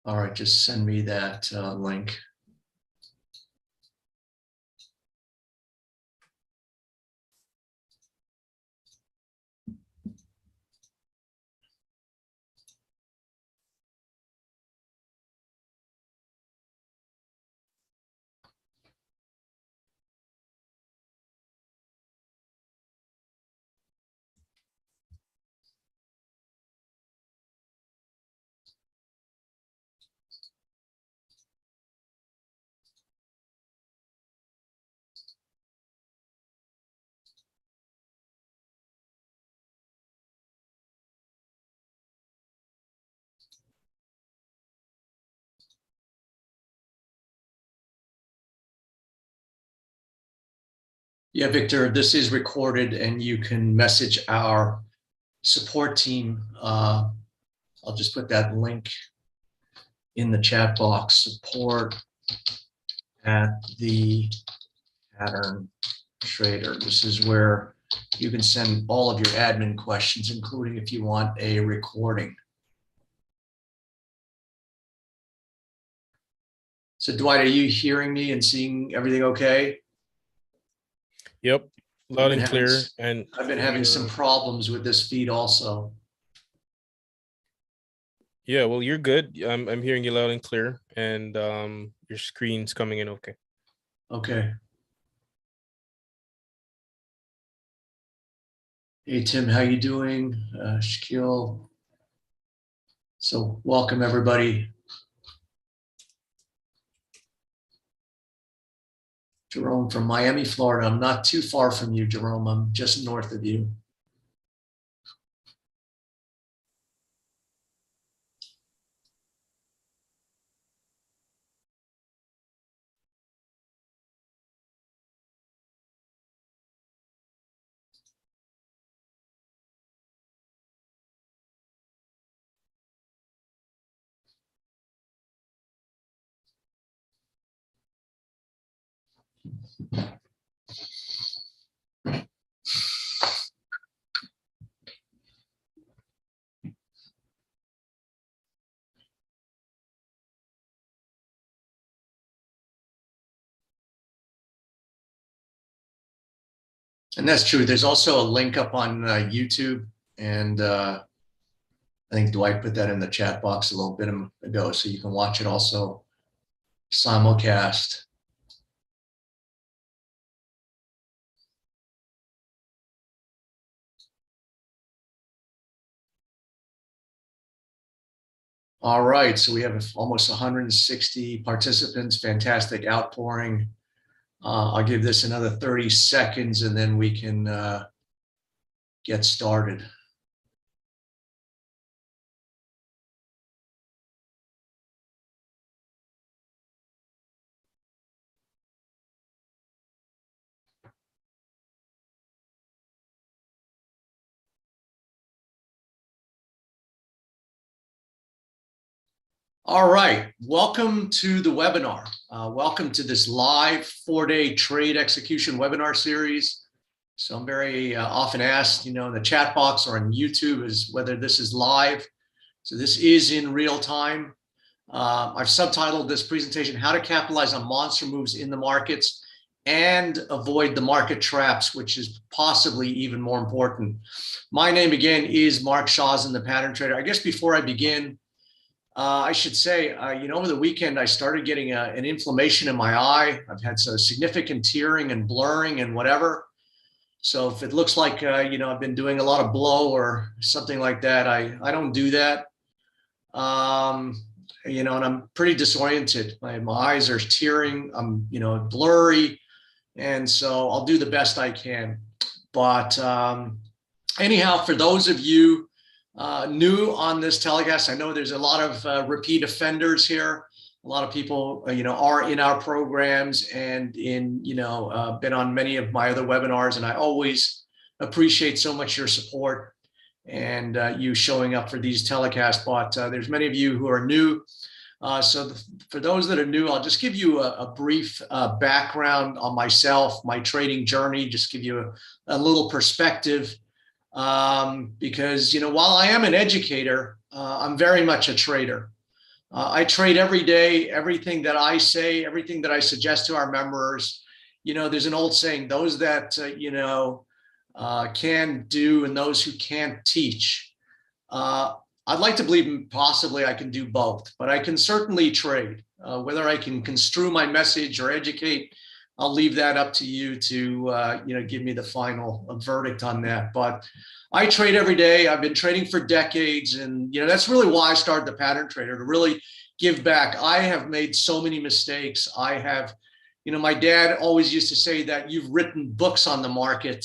All right, just send me that link. Yeah, Victor, this is recorded and you can message our support team. I'll just put that link in the chat box, support at the Pattern Trader. This is where you can send all of your admin questions, including if you want a recording. So Dwight, are you hearing me and seeing everything okay? Yep, loud and clear. And I've been having some problems with this feed also. Yeah, well, you're good. I'm hearing you loud and clear, and your screen's coming in okay. Okay. Hey Tim, how you doing? Shaquille. So welcome everybody. Jerome from Miami, Florida. I'm not too far from you, Jerome. I'm just north of you. And that's true. There's also a link up on YouTube, and I think Dwight put that in the chat box a little bit ago, so you can watch it also simulcast. All right, so we have almost 160 participants, fantastic outpouring. I'll give this another 30 seconds and then we can get started. All right, welcome to the webinar. Welcome to this live 4-day trade execution webinar series. So I'm very often asked, in the chat box or on YouTube, is whether this is live. So this is in real time. I've subtitled this presentation, How to Capitalize on Monster Moves in the Markets and Avoid the Market Traps, which is possibly even more important. My name again is Mark Shawson, the Pattern Trader. I guess before I begin, I should say, over the weekend, I started getting an inflammation in my eye. I've had some significant tearing and blurring and whatever. So if it looks like, I've been doing a lot of blow or something like that, I don't do that. And I'm pretty disoriented. My eyes are tearing, I'm, blurry. And so I'll do the best I can. But anyhow, for those of you new on this telecast, I know there's a lot of repeat offenders here. A lot of people, are in our programs and been on many of my other webinars, and I always appreciate so much your support and you showing up for these telecasts. But there's many of you who are new. So for those that are new, I'll just give you a brief background on myself, my trading journey, just give you a little perspective. Because, while I am an educator, I'm very much a trader. I trade every day. Everything that I say, everything that I suggest to our members, there's an old saying: those that can do, and those who can't teach. I'd like to believe possibly I can do both, but I can certainly trade. Whether I can construe my message or educate, I'll leave that up to you to give me the final verdict on that. But I trade every day. I've been trading for decades, and that's really why I started the Pattern Trader, to really give back. I have made so many mistakes. I have, my dad always used to say that you've written books on the market.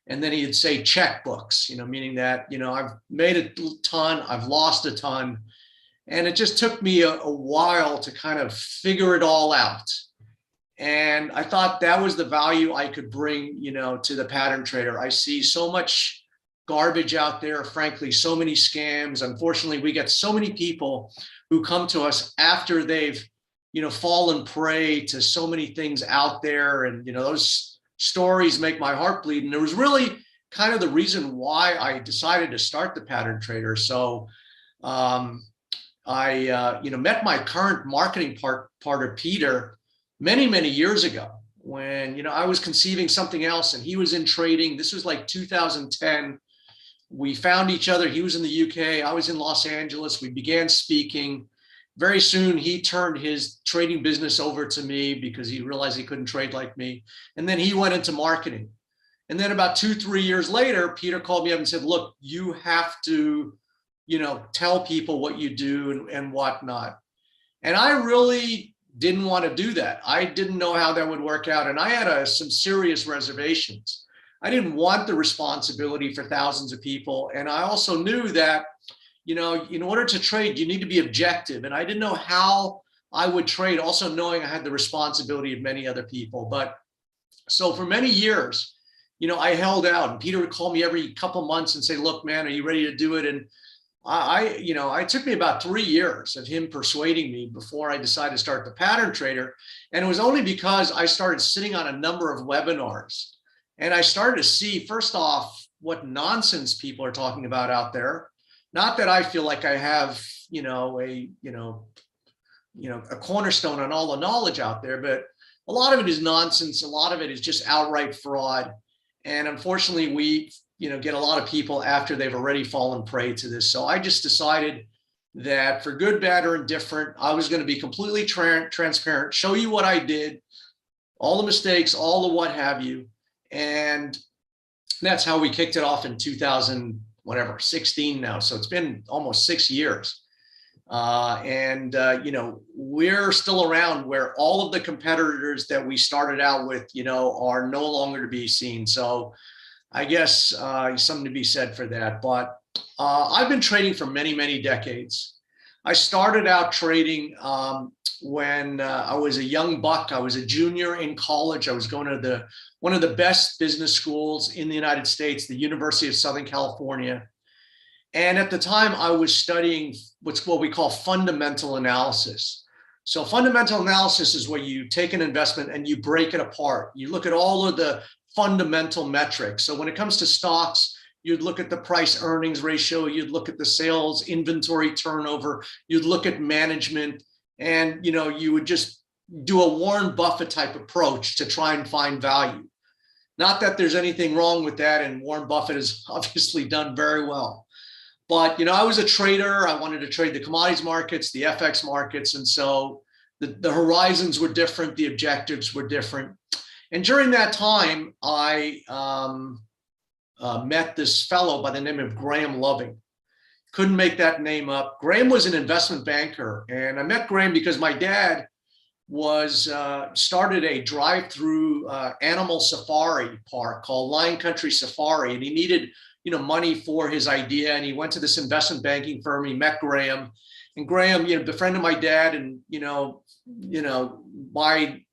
And then he'd say checkbooks, meaning that, I've made a ton, I've lost a ton. And it just took me a while to kind of figure it all out. And I thought that was the value I could bring, to the Pattern Trader. I see so much garbage out there, frankly, so many scams. Unfortunately, we get so many people who come to us after they've, fallen prey to so many things out there. And, those stories make my heart bleed. And it was really kind of the reason why I decided to start the Pattern Trader. So I met my current marketing partner, Peter, many years ago when, I was conceiving something else and he was in trading. This was like 2010. We found each other. He was in the UK. I was in Los Angeles. We began speaking. Very soon, he turned his trading business over to me because he realized he couldn't trade like me. And then he went into marketing. And then about 2-3 years later, Peter called me up and said, look, you have to, tell people what you do and whatnot. And I really didn't want to do that. I didn't know how that would work out. And I had some serious reservations. I didn't want the responsibility for thousands of people. And I also knew that, in order to trade, you need to be objective. And I didn't know how I would trade, also knowing I had the responsibility of many other people. But so for many years, I held out, and Peter would call me every couple months and say, look, man, are you ready to do it? And it took me about 3 years of him persuading me before I decided to start the Pattern Trader. And it was only because I started sitting on a number of webinars and I started to see, first off, what nonsense people are talking about out there. Not that I feel like I have, a cornerstone on all the knowledge out there, but a lot of it is nonsense. A lot of it is just outright fraud. And unfortunately, we, get a lot of people after they've already fallen prey to this. So I just decided that for good, bad, or indifferent, I was going to be completely transparent, show you what I did, all the mistakes, all the what have you. And that's how we kicked it off in 2016 now. So it's been almost 6 years. We're still around where all of the competitors that we started out with, are no longer to be seen. So I guess something to be said for that. But I've been trading for many decades. I started out trading when I was a young buck. I was a junior in college. I was going to one of the best business schools in the United States, the University of Southern California. And at the time, I was studying what we call fundamental analysis. So fundamental analysis is where you take an investment and you break it apart. You look at all of the fundamental metrics. So when it comes to stocks, you'd look at the price earnings ratio, you'd look at the sales inventory turnover, you'd look at management, and you would just do a Warren Buffett type approach to try and find value. Not that there's anything wrong with that, and Warren Buffett has obviously done very well. But I was a trader. I wanted to trade the commodities markets, the FX markets, and so the horizons were different, the objectives were different. And during that time, I met this fellow by the name of Graham Loving. Couldn't make that name up. Graham was an investment banker, and I met Graham because my dad started a drive-through animal safari park called Lion Country Safari, and he needed money for his idea, and he went to this investment banking firm. He met Graham, and Graham befriended my dad, and by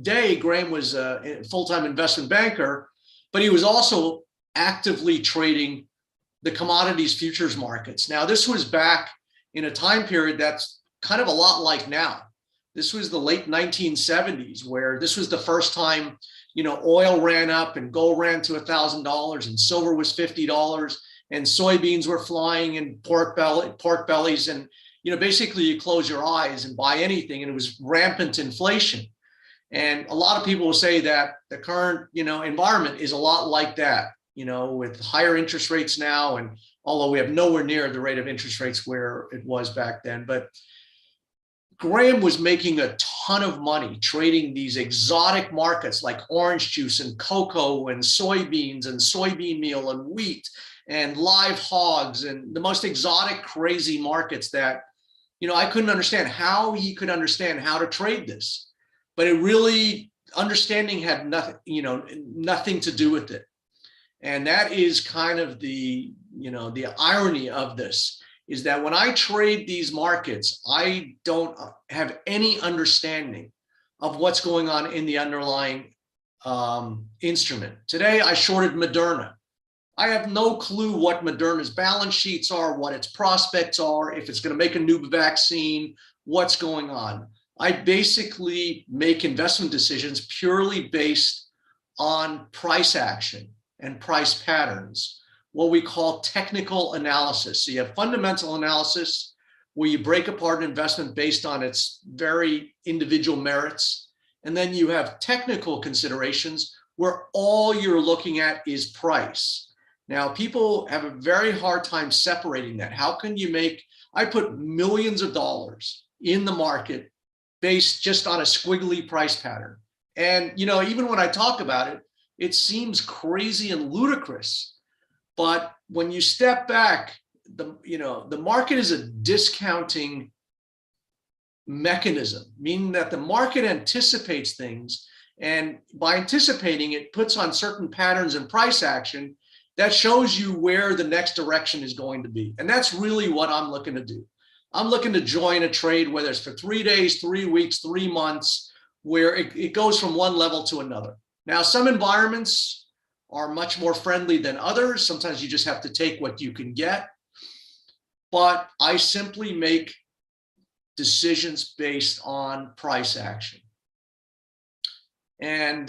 day Graham was a full-time investment banker, but he was also actively trading the commodities futures markets. Now, this was back in a time period that's kind of a lot like now. This was the late 1970s, where this was the first time oil ran up and gold ran to $1,000 and silver was $50 and soybeans were flying and pork bellies. And basically you close your eyes and buy anything, and it was rampant inflation. And a lot of people will say that the current, environment is a lot like that, with higher interest rates now. And although we have nowhere near the rate of interest rates where it was back then, but Graham was making a ton of money trading these exotic markets like orange juice and cocoa and soybeans and soybean meal and wheat and live hogs and the most exotic, crazy markets that, I couldn't understand how he could understand how to trade this. But it really, understanding had nothing, nothing to do with it. And that is kind of the irony of this, is that when I trade these markets, I don't have any understanding of what's going on in the underlying instrument. Today, I shorted Moderna. I have no clue what Moderna's balance sheets are, what its prospects are, if it's going to make a new vaccine, what's going on. I basically make investment decisions purely based on price action and price patterns, what we call technical analysis. So you have fundamental analysis, where you break apart an investment based on its very individual merits. And then you have technical considerations, where all you're looking at is price. Now, people have a very hard time separating that. How can you I put millions of dollars in the market based just on a squiggly price pattern. And, even when I talk about it, it seems crazy and ludicrous. But when you step back, the market is a discounting mechanism, meaning that the market anticipates things. And by anticipating, it puts on certain patterns and price action that shows you where the next direction is going to be. And that's really what I'm looking to do. I'm looking to join a trade, whether it's for 3 days, 3 weeks, 3 months, where it goes from one level to another. Now, some environments are much more friendly than others. Sometimes you just have to take what you can get. But I simply make decisions based on price action. And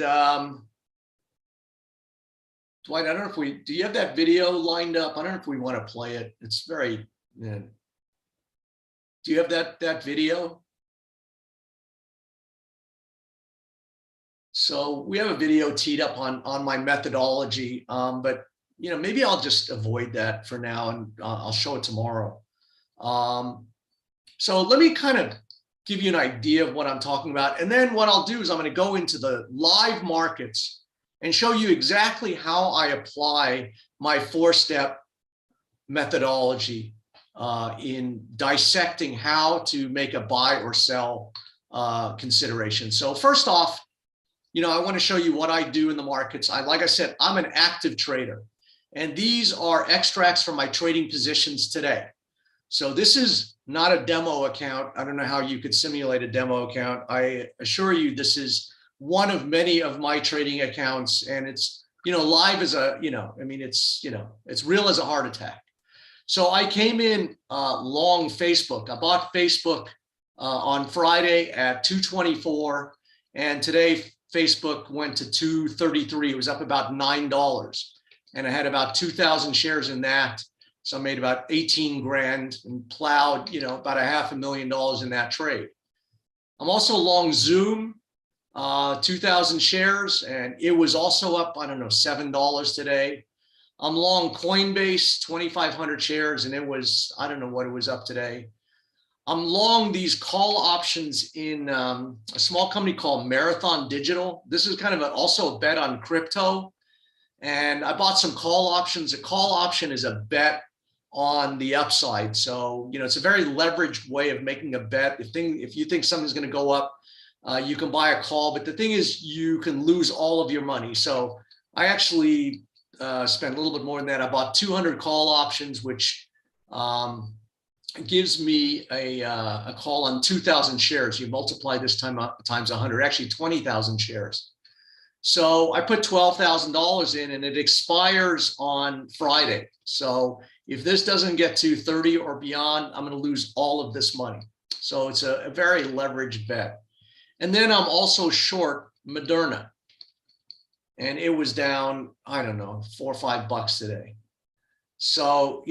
Dwight, I don't know if do you have that video lined up? I don't know if we want to play it. It's very, do you have that video? So we have a video teed up on my methodology, but maybe I'll just avoid that for now, and I'll show it tomorrow. So let me kind of give you an idea of what I'm talking about. And then what I'll do is I'm going to go into the live markets and show you exactly how I apply my 4-step methodology in dissecting how to make a buy or sell consideration. So first off, I want to show you what I do in the markets. Like I said, I'm an active trader, and these are extracts from my trading positions today. So this is not a demo account. I don't know how you could simulate a demo account. I assure you, this is one of many of my trading accounts, and it's, live as it's real as a heart attack. So I came in long Facebook. I bought Facebook on Friday at 224, and today Facebook went to 233. It was up about $9, and I had about 2,000 shares in that. So I made about 18 grand and plowed, about $500,000 in that trade. I'm also long Zoom, 2,000 shares, and it was also up, I don't know, $7 today. I'm long Coinbase, 2,500 shares, and it was, I don't know what it was up today. I'm long these call options in a small company called Marathon Digital. This is kind of also a bet on crypto. And I bought some call options. A call option is a bet on the upside. So, it's a very leveraged way of making a bet. If you think something's going to go up, you can buy a call. But the thing is, you can lose all of your money. So I actually spent a little bit more than that. I bought 200 call options, which gives me a call on 2,000 shares. You multiply this time up times 100, actually 20,000 shares. So I put $12,000 in, and it expires on Friday. So if this doesn't get to 30 or beyond, I'm going to lose all of this money. So it's a very leveraged bet. And then I'm also short Moderna, and it was down, I don't know, $4 or $5 today. So,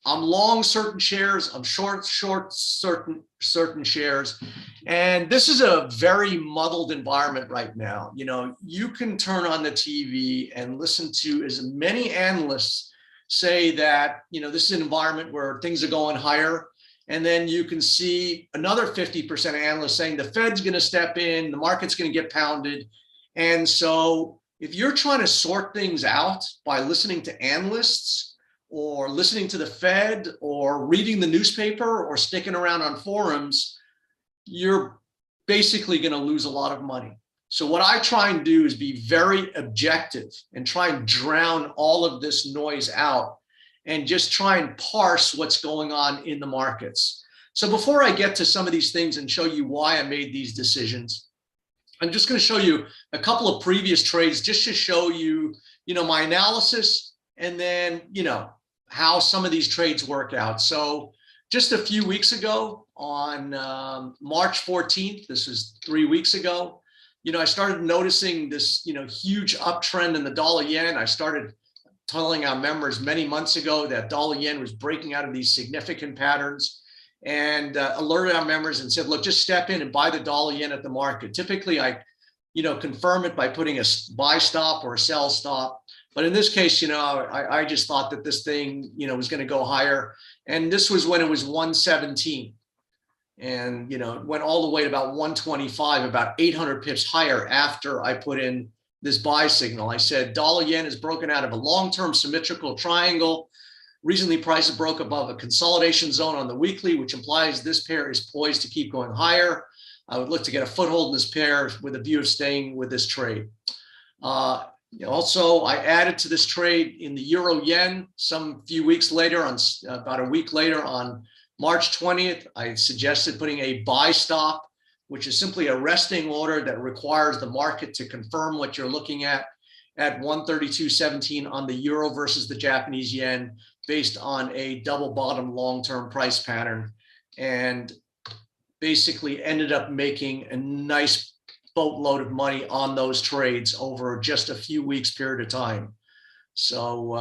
I'm long certain shares, I'm short certain shares. And this is a very muddled environment right now. You know, you can turn on the TV and listen to as many analysts say that, you know, this is an environment where things are going higher. And then you can see another 50% of analysts saying the Fed's going to step in, the market's going to get pounded. And so if you're trying to sort things out by listening to analysts, or listening to the Fed, or reading the newspaper, or sticking around on forums, you're basically going to lose a lot of money. So what I try and do is be very objective and try and drown all of this noise out and just try and parse what's going on in the markets. So before I get to some of these things and show you why I made these decisions, I'm just going to show you a couple of previous trades just to show you, you know, my analysis, and then, you know, how some of these trades work out. So just a few weeks ago on March 14th, this was 3 weeks ago, you know, I started noticing this, you know, huge uptrend in the dollar yen. I started telling our members many months ago that dollar yen was breaking out of these significant patterns, and alerted our members and said, look, just step in and buy the dollar yen at the market. Typically I, you know, confirm it by putting a buy stop or a sell stop. But in this case, you know, I just thought that this thing, you know, was going to go higher. And this was when it was 117. And, you know, it went all the way to about 125, about 800 pips higher after I put in this buy signal. I said, dollar yen is broken out of a long-term symmetrical triangle. Recently, prices broke above a consolidation zone on the weekly, which implies this pair is poised to keep going higher. I would look to get a foothold in this pair with a view of staying with this trade. Also, I added to this trade in the euro yen some few weeks later, on about a week later on March 20th. I suggested putting a buy stop, which is simply a resting order that requires the market to confirm what you're looking at 132.17 on the euro versus the Japanese yen, based on a double bottom long-term price pattern, and basically ended up making a nice boatload of money on those trades over just a few weeks period of time. So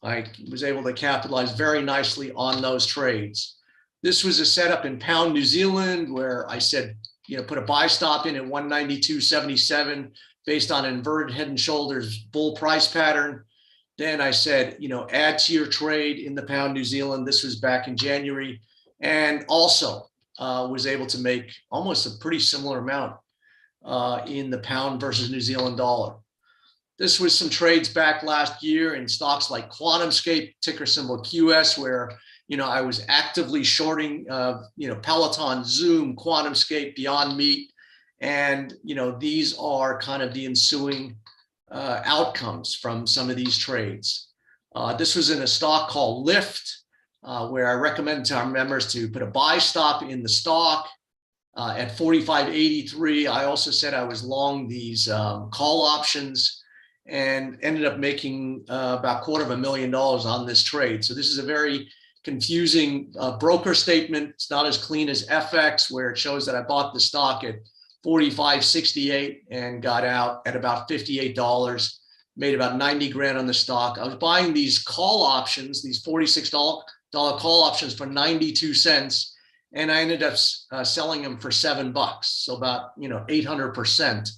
I was able to capitalize very nicely on those trades. This was a setup in pound New Zealand where I said, you know, put a buy stop in at 192.77 based on inverted head and shoulders bull price pattern. Then I said, you know, add to your trade in the pound New Zealand. This was back in January, and also was able to make almost a pretty similar amount in the pound versus New Zealand dollar. This was some trades back last year in stocks like QuantumScape, ticker symbol QS, where, you know, I was actively shorting, you know, Peloton, Zoom, QuantumScape, Beyond Meat. And, you know, these are kind of the ensuing outcomes from some of these trades. This was in a stock called Lyft, where I recommend to our members to put a buy stop in the stock at 45.83. I also said I was long these call options, and ended up making about $250,000 on this trade. So this is a very confusing broker statement. It's not as clean as FX, where it shows that I bought the stock at 45.68 and got out at about $58, made about 90 grand on the stock. I was buying these call options, these $46 call options for 92 cents. And I ended up selling them for $7. So about, you know, 800%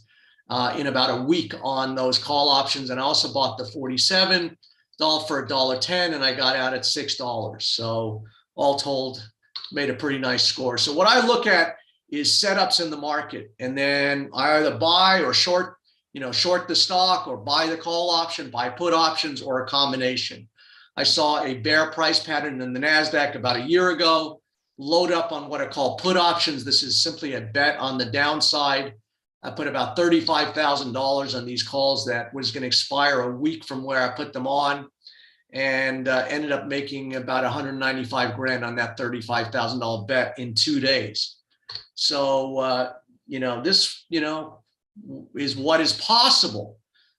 in about a week on those call options. And I also bought the $47 for $1.10, and I got out at $6. So all told, made a pretty nice score. So what I look at is setups in the market, and then I either buy or short, you know, short the stock, or buy the call option, buy put options, or a combination. I saw a bear price pattern in the NASDAQ about a year ago. Load up on what I call put options. This is simply a bet on the downside. I put about $35,000 on these calls that was going to expire a week from where I put them on, and ended up making about 195 grand on that $35,000 bet in 2 days. So, you know, this, you know, is what is possible.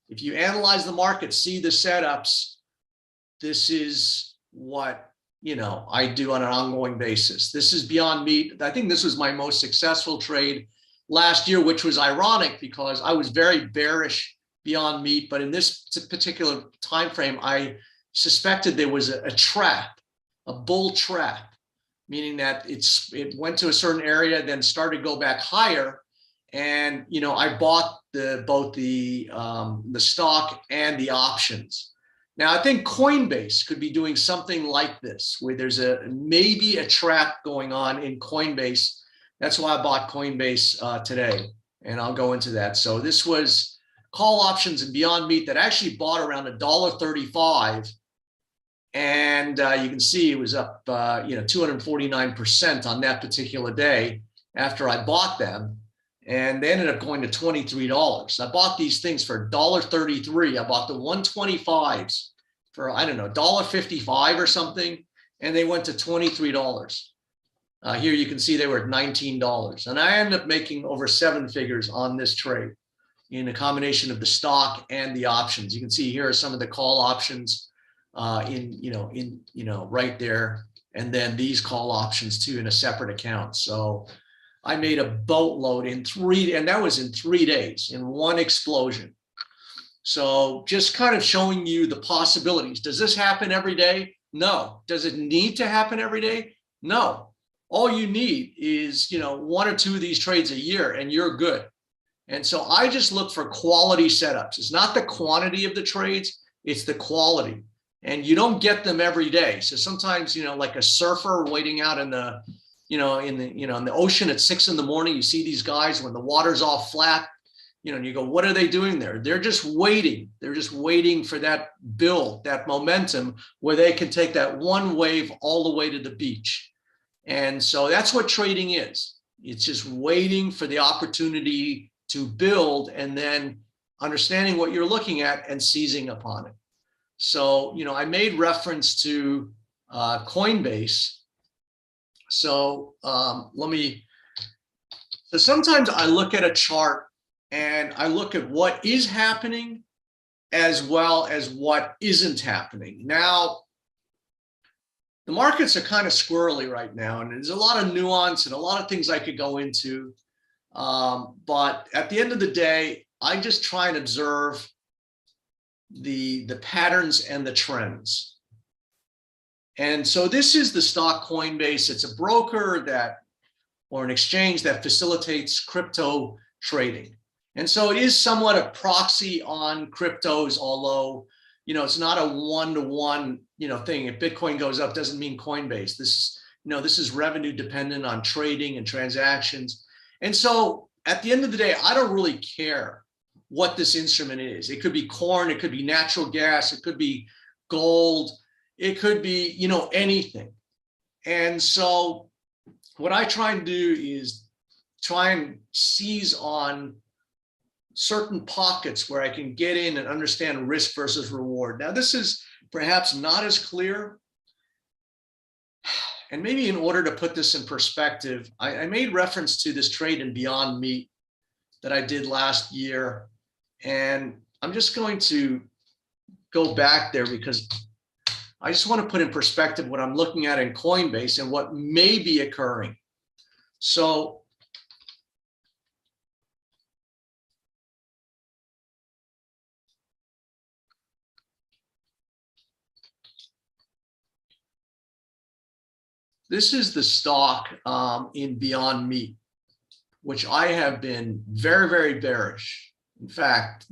If you analyze the market, see the setups, this is what, you know, I do on an ongoing basis. This is Beyond Meat. I think this was my most successful trade last year, which was ironic because I was very bearish Beyond Meat, but in this particular time frame, I suspected there was a trap. a bull trap, meaning that it went to a certain area, then started to go back higher. And, I bought both the stock and the options. Now, I think Coinbase could be doing something like this, where there's maybe a trap going on in Coinbase. That's why I bought Coinbase today, and I'll go into that. So this was call options and Beyond Meat that I actually bought around $1.35, and you can see it was up 249% on that particular day after I bought them. And they ended up going to $23. I bought these things for $1.33. I bought the 125s for, I don't know, $1.55 or something, and they went to $23. Here you can see they were at $19. And I ended up making over 7 figures on this trade in a combination of the stock and the options. You can see here are some of the call options right there. And then these call options too in a separate account. So I made a boatload and that was in 3 days in one explosion. So just kind of showing you the possibilities. Does this happen every day? No. Does it need to happen every day? No. All you need is, 1 or 2 of these trades a year and you're good. And so I just look for quality setups. It's not the quantity of the trades, it's the quality. And you don't get them every day. So sometimes, like a surfer waiting out in the in the ocean at 6 in the morning, you see these guys when the water's all flat, and you go, what are they doing there? They're just waiting. They're just waiting for that build, that momentum where they can take that one wave all the way to the beach. And so that's what trading is. It's just waiting for the opportunity to build and then understanding what you're looking at and seizing upon it. So, I made reference to Coinbase. So so sometimes I look at a chart and I look at what is happening as well as what isn't happening. Now, the markets are kind of squirrely right now, and there's a lot of nuance and a lot of things I could go into. But at the end of the day, I just try and observe the patterns and the trends. And so this is the stock Coinbase. It's a broker or an exchange that facilitates crypto trading. And so it is somewhat a proxy on cryptos, although, it's not a one-to-one, thing. If Bitcoin goes up, doesn't mean Coinbase. This is revenue dependent on trading and transactions. And so at the end of the day, I don't really care what this instrument is. It could be corn, it could be natural gas, it could be gold, it could be, anything. And so what I try and do is try and seize on certain pockets where I can get in and understand risk versus reward. Now, this is perhaps not as clear. And maybe in order to put this in perspective, I made reference to this trade in Beyond Meat that I did last year. And I'm just going to go back there because I just want to put in perspective what I'm looking at in Coinbase and what may be occurring. So this is the stock in Beyond Meat, which I have been very, very bearish. In fact,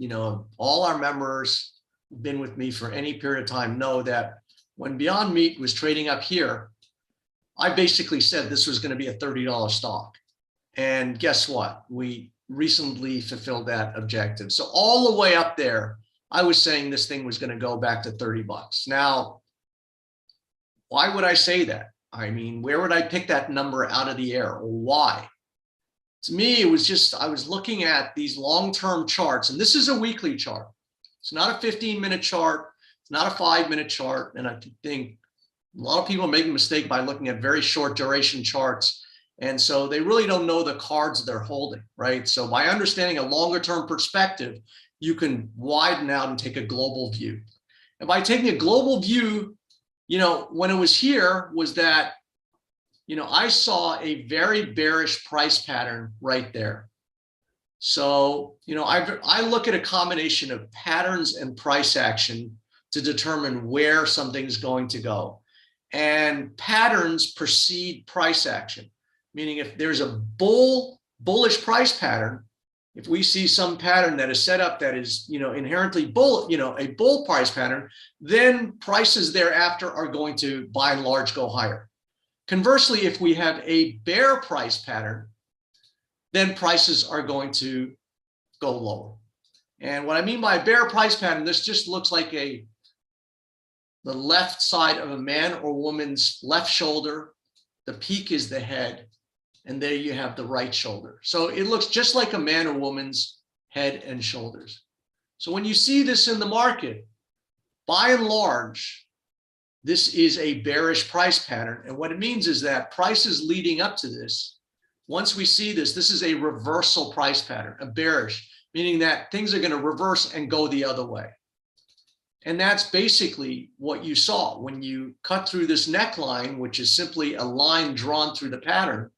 all our members who've been with me for any period of time know that when Beyond Meat was trading up here, I basically said this was going to be a $30 stock. And guess what? We recently fulfilled that objective. So all the way up there, I was saying this thing was going to go back to 30 bucks. Now, why would I say that? I mean, where would I pick that number out of the air? Or why? To me, it was just, I was looking at these long-term charts, and this is a weekly chart. It's not a 15-minute chart. It's not a 5-minute chart. And I think a lot of people make a mistake by looking at very short duration charts. And so they really don't know the cards they're holding, right? So by understanding a longer term perspective, you can widen out and take a global view. And by taking a global view, when it was here was that, I saw a very bearish price pattern right there. So, I look at a combination of patterns and price action to determine where something's going to go. and patterns precede price action. Meaning if there's a bullish price pattern, if we see some pattern that is set up that is, inherently a bull price pattern, then prices thereafter are going to, by and large, go higher. Conversely, if we have a bear price pattern, then prices are going to go lower. And what I mean by bear price pattern, this just looks like the left side of a man or woman's left shoulder. The peak is the head, and there you have the right shoulder. So it looks just like a man or woman's head and shoulders. So when you see this in the market, by and large, this is a bearish price pattern. And what it means is that prices leading up to this, once we see this, this is a reversal price pattern, a bearish, meaning that things are going to reverse and go the other way. And that's basically what you saw when you cut through this neckline, which is simply a line drawn through the pattern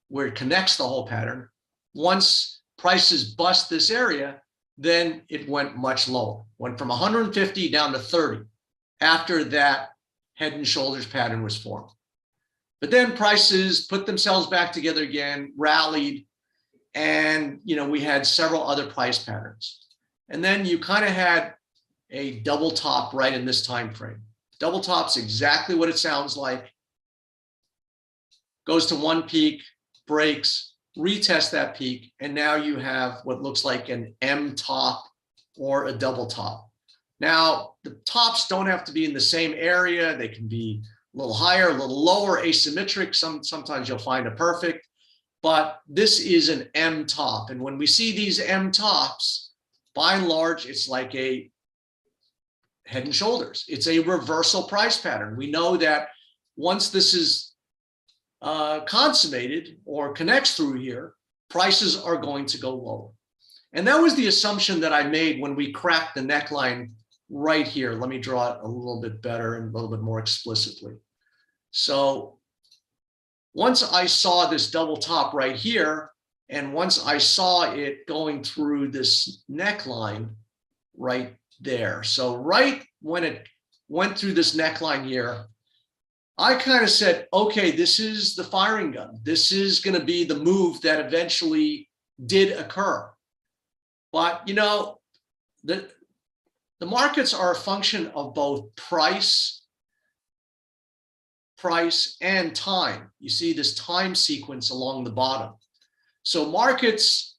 where it connects the whole pattern. Once prices bust this area, then it went much lower, went from 150 down to 30 after that head and shoulders pattern was formed. But then prices put themselves back together again, rallied, and we had several other price patterns. And then you kind of had a double top right in this time frame. Double top's exactly what it sounds like. Goes to one peak, breaks, retest that peak, and now you have what looks like an M top or a double top. Now, the tops don't have to be in the same area. They can be a little higher, a little lower, asymmetric. Sometimes you'll find a perfect, but this is an M top. And when we see these M tops, by and large, it's like a head and shoulders. It's a reversal price pattern. We know that once this is consummated or connects through here, prices are going to go lower. And that was the assumption that I made when we cracked the neckline right here. Let me draw it a little bit better and a little bit more explicitly. So once I saw this double top right here, and once I saw it going through this neckline right there. So right when it went through this neckline here, I kind of said, okay, this is the firing gun. This is going to be the move that eventually did occur. But, the markets are a function of both price and time. You see this time sequence along the bottom. So markets,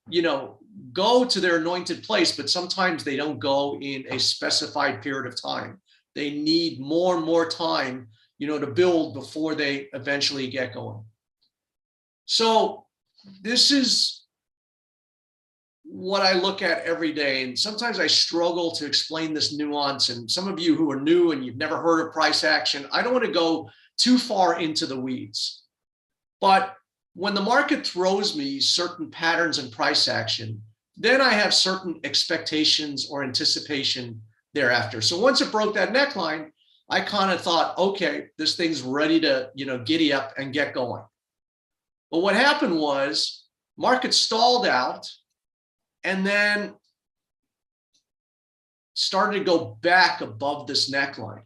go to their anointed place, but sometimes they don't go in a specified period of time. They need more and more time, to build before they eventually get going. So this is what I look at every day. And sometimes I struggle to explain this nuance. And some of you who are new and you've never heard of price action, I don't want to go too far into the weeds. But when the market throws me certain patterns in price action, then I have certain expectations or anticipation thereafter. So once it broke that neckline, I kind of thought, okay, this thing's ready to, giddy up and get going. But what happened was market stalled out and then started to go back above this neckline.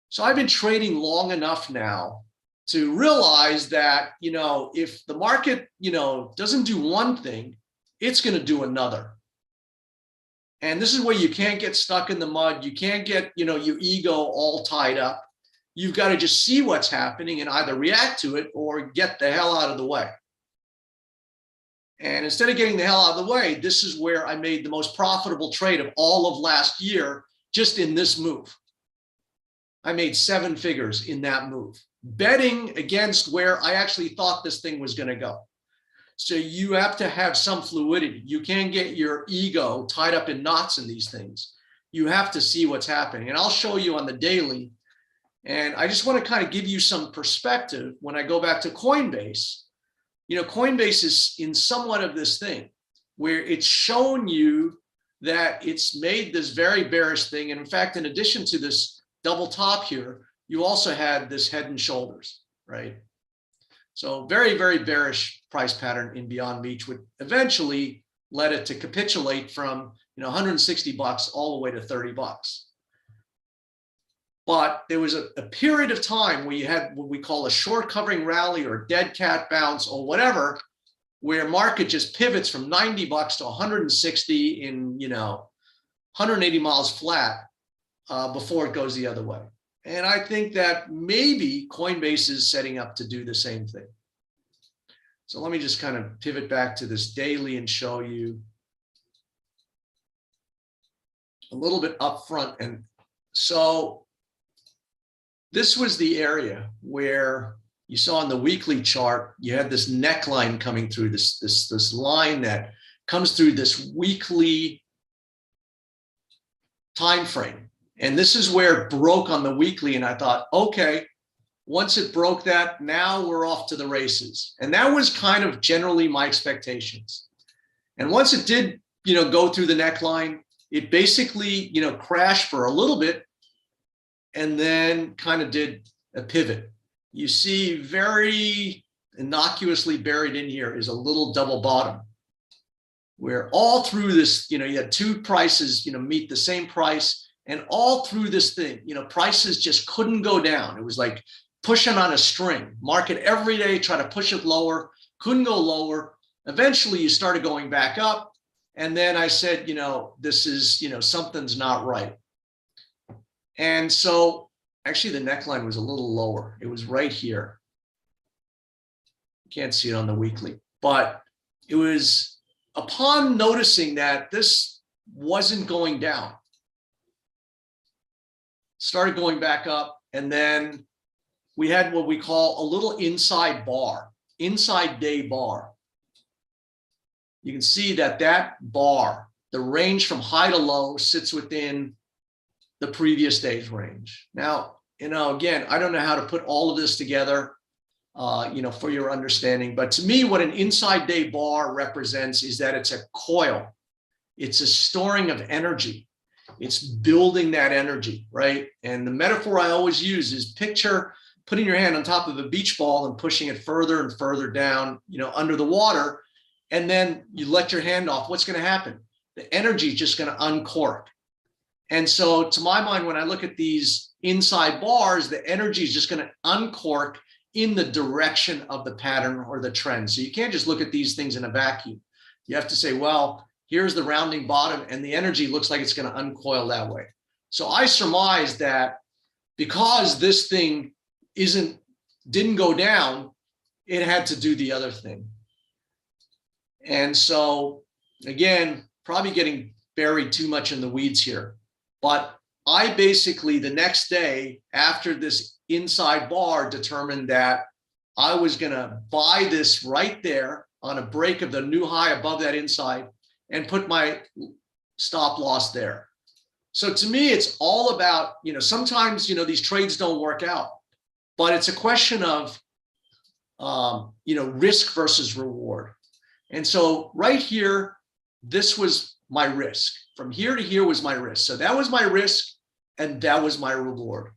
So I've been trading long enough now to realize that, if the market, doesn't do one thing, it's going to do another. And this is where you can't get stuck in the mud. You can't get, your ego all tied up. You've got to just see what's happening and either react to it or get the hell out of the way. And instead of getting the hell out of the way, this is where I made the most profitable trade of all of last year, just in this move. I made 7 figures in that move, betting against where I actually thought this thing was going to go. So you have to have some fluidity. You can't get your ego tied up in knots in these things. You have to see what's happening. And I'll show you on the daily. And I just want to kind of give you some perspective when I go back to Coinbase. Coinbase is in somewhat of this thing where it's shown you that it's made this very bearish thing. And in fact, in addition to this double top here, you also had this head and shoulders, right? So very, very bearish price pattern in Beyond Meat, which eventually led it to capitulate from $160 all the way to $30. But there was a period of time where you had what we call a short covering rally or dead cat bounce or whatever, where market just pivots from 90 bucks to 160 in, 180 miles flat before it goes the other way. And I think that maybe Coinbase is setting up to do the same thing. So let me just kind of pivot back to this daily and show you a little bit up front. And so this was the area where you saw in the weekly chart, you had this neckline coming through, this line that comes through this weekly time frame. And this is where it broke on the weekly. And I thought, okay, once it broke that, now we're off to the races. And that was kind of generally my expectations. And once it did, go through the neckline, it basically, crashed for a little bit and then kind of did a pivot. You see very innocuously buried in here is a little double bottom where all through this, you had two prices, meet the same price. And all through this thing, prices just couldn't go down. It was like pushing on a string. Market every day, try to push it lower, couldn't go lower. Eventually you started going back up. And then I said, this is, something's not right. And so actually the neckline was a little lower. It was right here. You can't see it on the weekly, but it was upon noticing that this wasn't going down, started going back up. And then we had what we call a little inside day bar. You can see that bar, the range from high to low sits within the previous day's range. Now, again, I don't know how to put all of this together, for your understanding, but to me, what an inside day bar represents is that it's a coil. It's a storing of energy. It's building that energy, right? And the metaphor I always use is picture putting your hand on top of a beach ball and pushing it further and further down, under the water. And then you let your hand off. What's going to happen? The energy is just going to uncork. And so to my mind, when I look at these inside bars, the energy is just going to uncork in the direction of the pattern or the trend. So you can't just look at these things in a vacuum. You have to say, well, here's the rounding bottom and the energy looks like it's going to uncoil that way. So I surmise that because this thing didn't go down, it had to do the other thing. And so again, probably getting buried too much in the weeds here, but I basically the next day after this inside bar determined that I was going to buy this right there on a break of the new high above that inside and put my stop loss there. So to me, it's all about, sometimes, these trades don't work out, but it's a question of, risk versus reward. And so right here, this was my risk. From here to here was my risk. So that was my risk and that was my reward.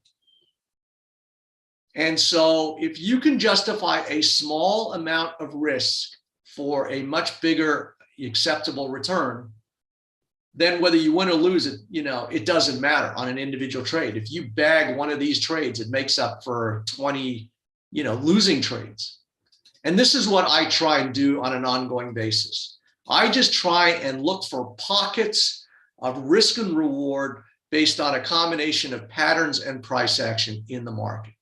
And so if you can justify a small amount of risk for a much bigger acceptable return, then whether you win or lose it, it doesn't matter on an individual trade. If you bag one of these trades, it makes up for 20, losing trades. And this is what I try and do on an ongoing basis. I just try and look for pockets of risk and reward based on a combination of patterns and price action in the market.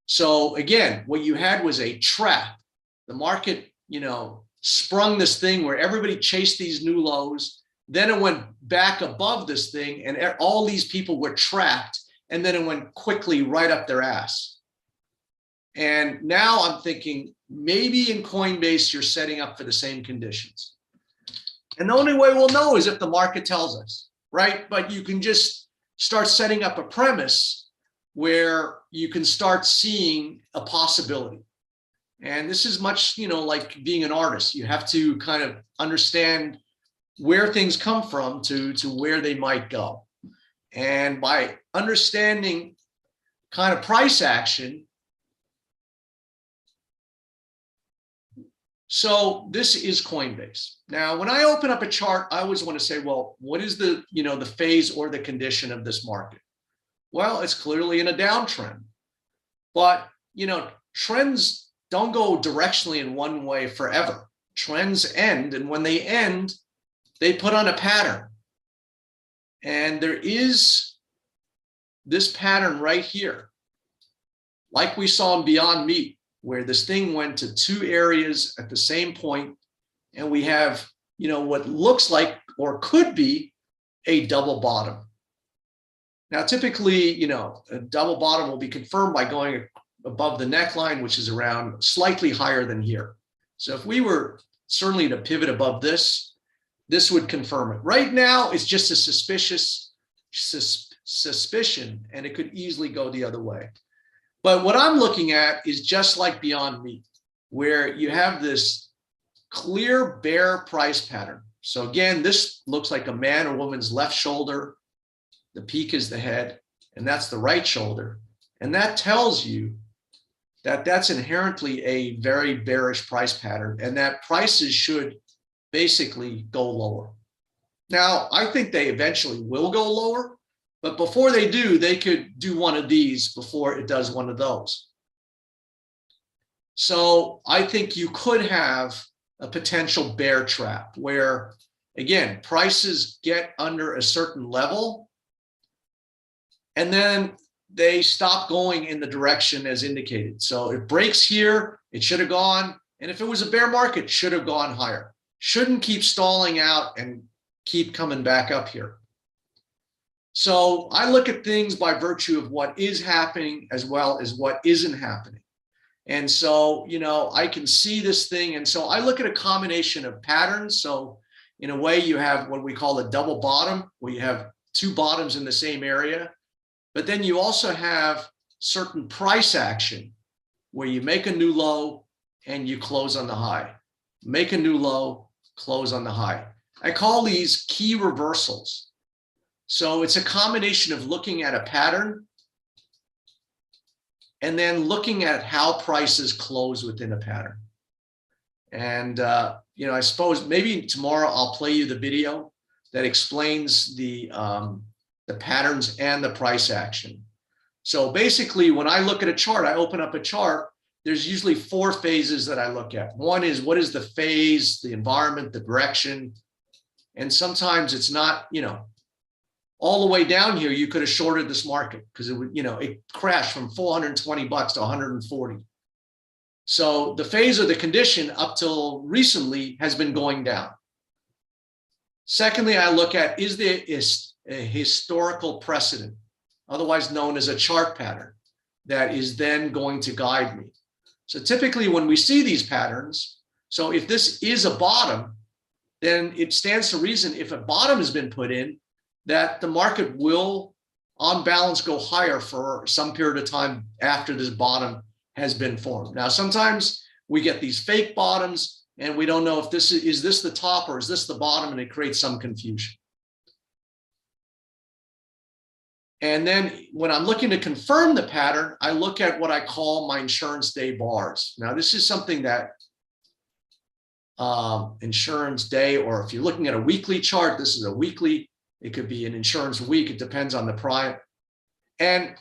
So again, what you had was a trap. The market, sprung this thing where everybody chased these new lows. Then it went back above this thing and all these people were trapped. And then it went quickly right up their ass. And now I'm thinking maybe in Coinbase, you're setting up for the same conditions. And the only way we'll know is if the market tells us, right? But you can just start setting up a premise where you can start seeing a possibility. And this is much, like being an artist. You have to kind of understand where things come from to where they might go. And by understanding kind of price action, so this is Coinbase. Now, when I open up a chart, I always want to say, well, what is the, the phase or the condition of this market? Well, it's clearly in a downtrend. But, trends don't go directionally in one way forever. Trends end, and when they end, they put on a pattern. And there is this pattern right here, like we saw in Beyond Meat, where this thing went to two areas at the same point, and we have, what looks like or could be a double bottom. Now, typically, a double bottom will be confirmed by going above the neckline, which is around slightly higher than here. So if we were certainly to pivot above this, this would confirm it. Right now, it's just a suspicion, and it could easily go the other way. But what I'm looking at is just like Beyond Meat, where you have this clear bear price pattern. So again, this looks like a man or woman's left shoulder. The peak is the head, and that's the right shoulder. And that tells you that that's inherently a very bearish price pattern, and that prices should basically go lower. Now, I think they eventually will go lower, but before they do, they could do one of these before it does one of those. So I think you could have a potential bear trap where, again, prices get under a certain level, and then they stop going in the direction as indicated. So it breaks here, it should have gone. And if it was a bear market, it should have gone higher. Shouldn't keep stalling out and keep coming back up here. So I look at things by virtue of what is happening as well as what isn't happening. And so, I can see this thing. And so I look at a combination of patterns. So in a way, you have what we call a double bottom, where you have two bottoms in the same area. But then you also have certain price action where you make a new low and you close on the high. Make a new low, close on the high. I call these key reversals. So it's a combination of looking at a pattern and then looking at how prices close within a pattern. And, I suppose maybe tomorrow I'll play you the video that explains the patterns and the price action. So basically, when I look at a chart, I open up a chart, there's usually four phases that I look at. One is, what is the phase, the environment, the direction? And sometimes it's not, all the way down here, you could have shorted this market because it would, it crashed from 420 bucks to 140. So the phase or the condition up till recently has been going down. Secondly, I look at, is there a historical precedent, otherwise known as a chart pattern, that is then going to guide me. So typically when we see these patterns, so if this is a bottom, then it stands to reason, if a bottom has been put in, that the market will, on balance, go higher for some period of time after this bottom has been formed. Now, sometimes we get these fake bottoms, and we don't know if this is this the top or is this the bottom, and it creates some confusion. And then when I'm looking to confirm the pattern, I look at what I call my insurance day bars. Now, this is something that insurance day, or if you're looking at a weekly chart, this is a weekly, it could be an insurance week, it depends on the price. And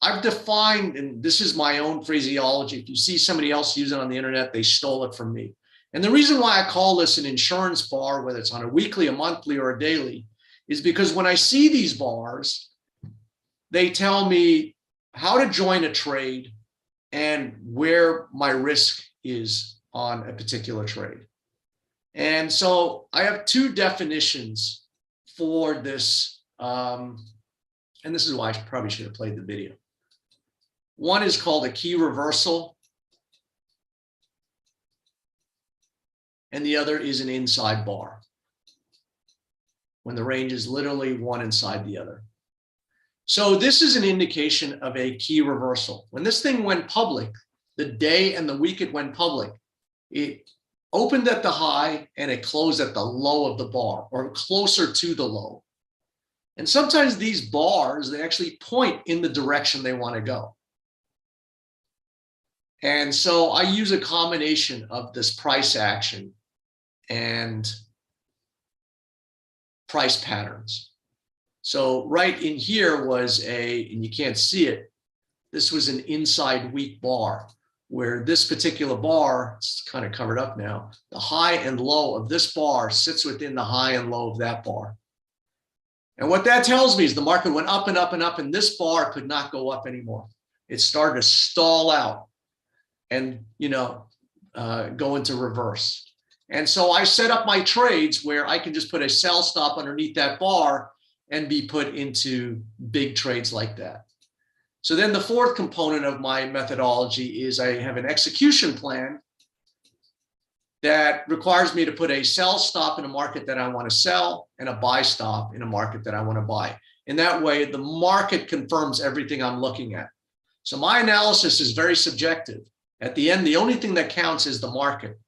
I've defined, and this is my own phraseology, if you see somebody else use it on the internet, they stole it from me. And the reason why I call this an insurance bar, whether it's on a weekly, a monthly, or a daily, is because when I see these bars, they tell me how to join a trade and where my risk is on a particular trade. And so I have two definitions for this, and this is why I probably should have played the video. One is called a key reversal, and the other is an inside bar, when the range is literally one inside the other. So this is an indication of a key reversal. When this thing went public, the day and the week it went public, it opened at the high and it closed at the low of the bar, or closer to the low. And sometimes these bars, they actually point in the direction they want to go. And so I use a combination of this price action and price patterns. So right in here was and you can't see it, this was an inside weak bar, where this particular bar, it's kind of covered up now, the high and low of this bar sits within the high and low of that bar. And what that tells me is the market went up and up and up, and this bar could not go up anymore. It started to stall out and, go into reverse. And so I set up my trades where I can just put a sell stop underneath that bar and be put into big trades like that. So then the fourth component of my methodology is I have an execution plan that requires me to put a sell stop in a market that I want to sell and a buy stop in a market that I want to buy. In that way, the market confirms everything I'm looking at. So my analysis is very subjective. At the end, the only thing that counts is the market.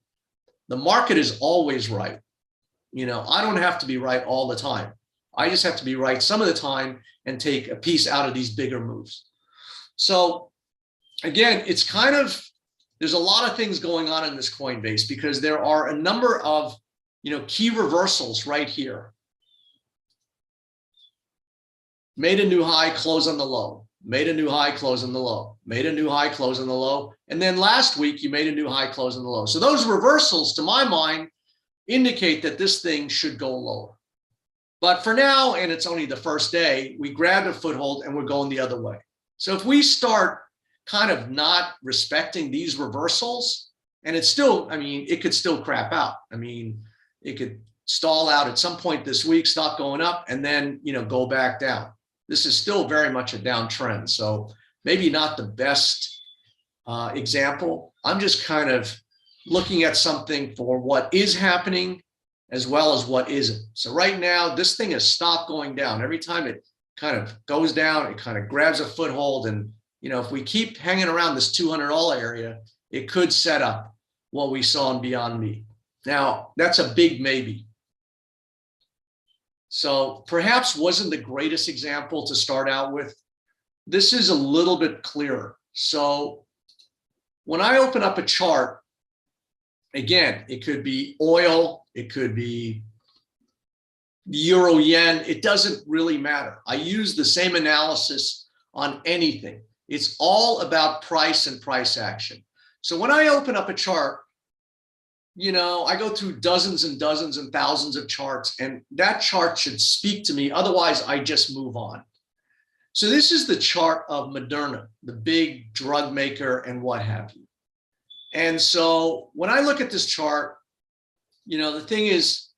The market is always right. I don't have to be right all the time. I just have to be right some of the time and take a piece out of these bigger moves. So again, it's kind of, there's a lot of things going on in this Coinbase because there are a number of, key reversals right here. Made a new high, close on the low. Made a new high, close on the low. Made a new high, close on the low. And then last week, you made a new high, close on the low. So those reversals, to my mind, indicate that this thing should go lower. But for now, and it's only the first day, we grabbed a foothold and we're going the other way. So if we start kind of not respecting these reversals, and it's still, it could still crap out. It could stall out at some point this week, stop going up, and then, go back down. This is still very much a downtrend. So maybe not the best example. I'm just kind of looking at something for what is happening as well as what isn't. So right now, this thing has stopped going down. Every time it kind of goes down, it kind of grabs a foothold. And, if we keep hanging around this $200 area, it could set up what we saw in Beyond Meat. Now, that's a big maybe. So perhaps wasn't the greatest example to start out with. This is a little bit clearer. So when I open up a chart, again, it could be oil, it could be euro yen, it doesn't really matter. I use the same analysis on anything. It's all about price and price action. So when I open up a chart, I go through dozens and dozens and thousands of charts, and that chart should speak to me. Otherwise, I just move on. So this is the chart of Moderna, the big drug maker and what have you. And so when I look at this chart, the thing is,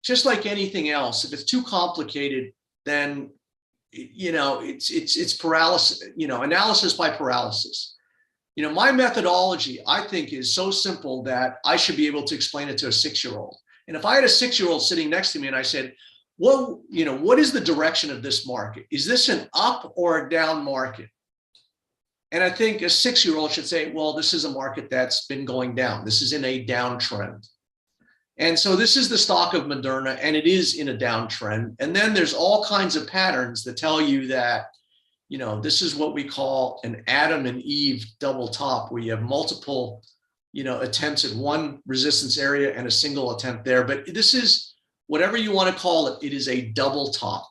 just like anything else, if it's too complicated, then, it's paralysis, analysis by paralysis. My methodology, I think, is so simple that I should be able to explain it to a 6-year-old. And if I had a 6-year-old sitting next to me and I said, well, what is the direction of this market? Is this an up or a down market? And I think a 6-year-old should say, well, this is a market that's been going down. This is in a downtrend. And so this is the stock of Moderna, and it is in a downtrend. And then there's all kinds of patterns that tell you that, this is what we call an Adam and Eve double top, where you have multiple, attempts at one resistance area and a single attempt there. But this is, whatever you want to call it, it is a double top,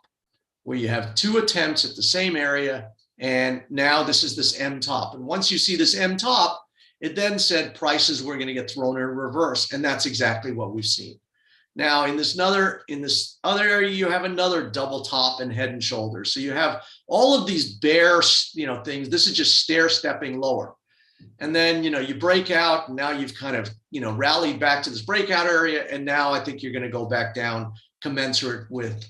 where you have 2 attempts at the same area. And now this is this M top. And once you see this M top, it then said prices were going to get thrown in reverse. And that's exactly what we've seen. Now, in this other area, you have another double top and head and shoulders. So you have all of these bear, things. This is just stair stepping lower. And then, you break out, and now you've kind of, rallied back to this breakout area. And now I think you're going to go back down commensurate with.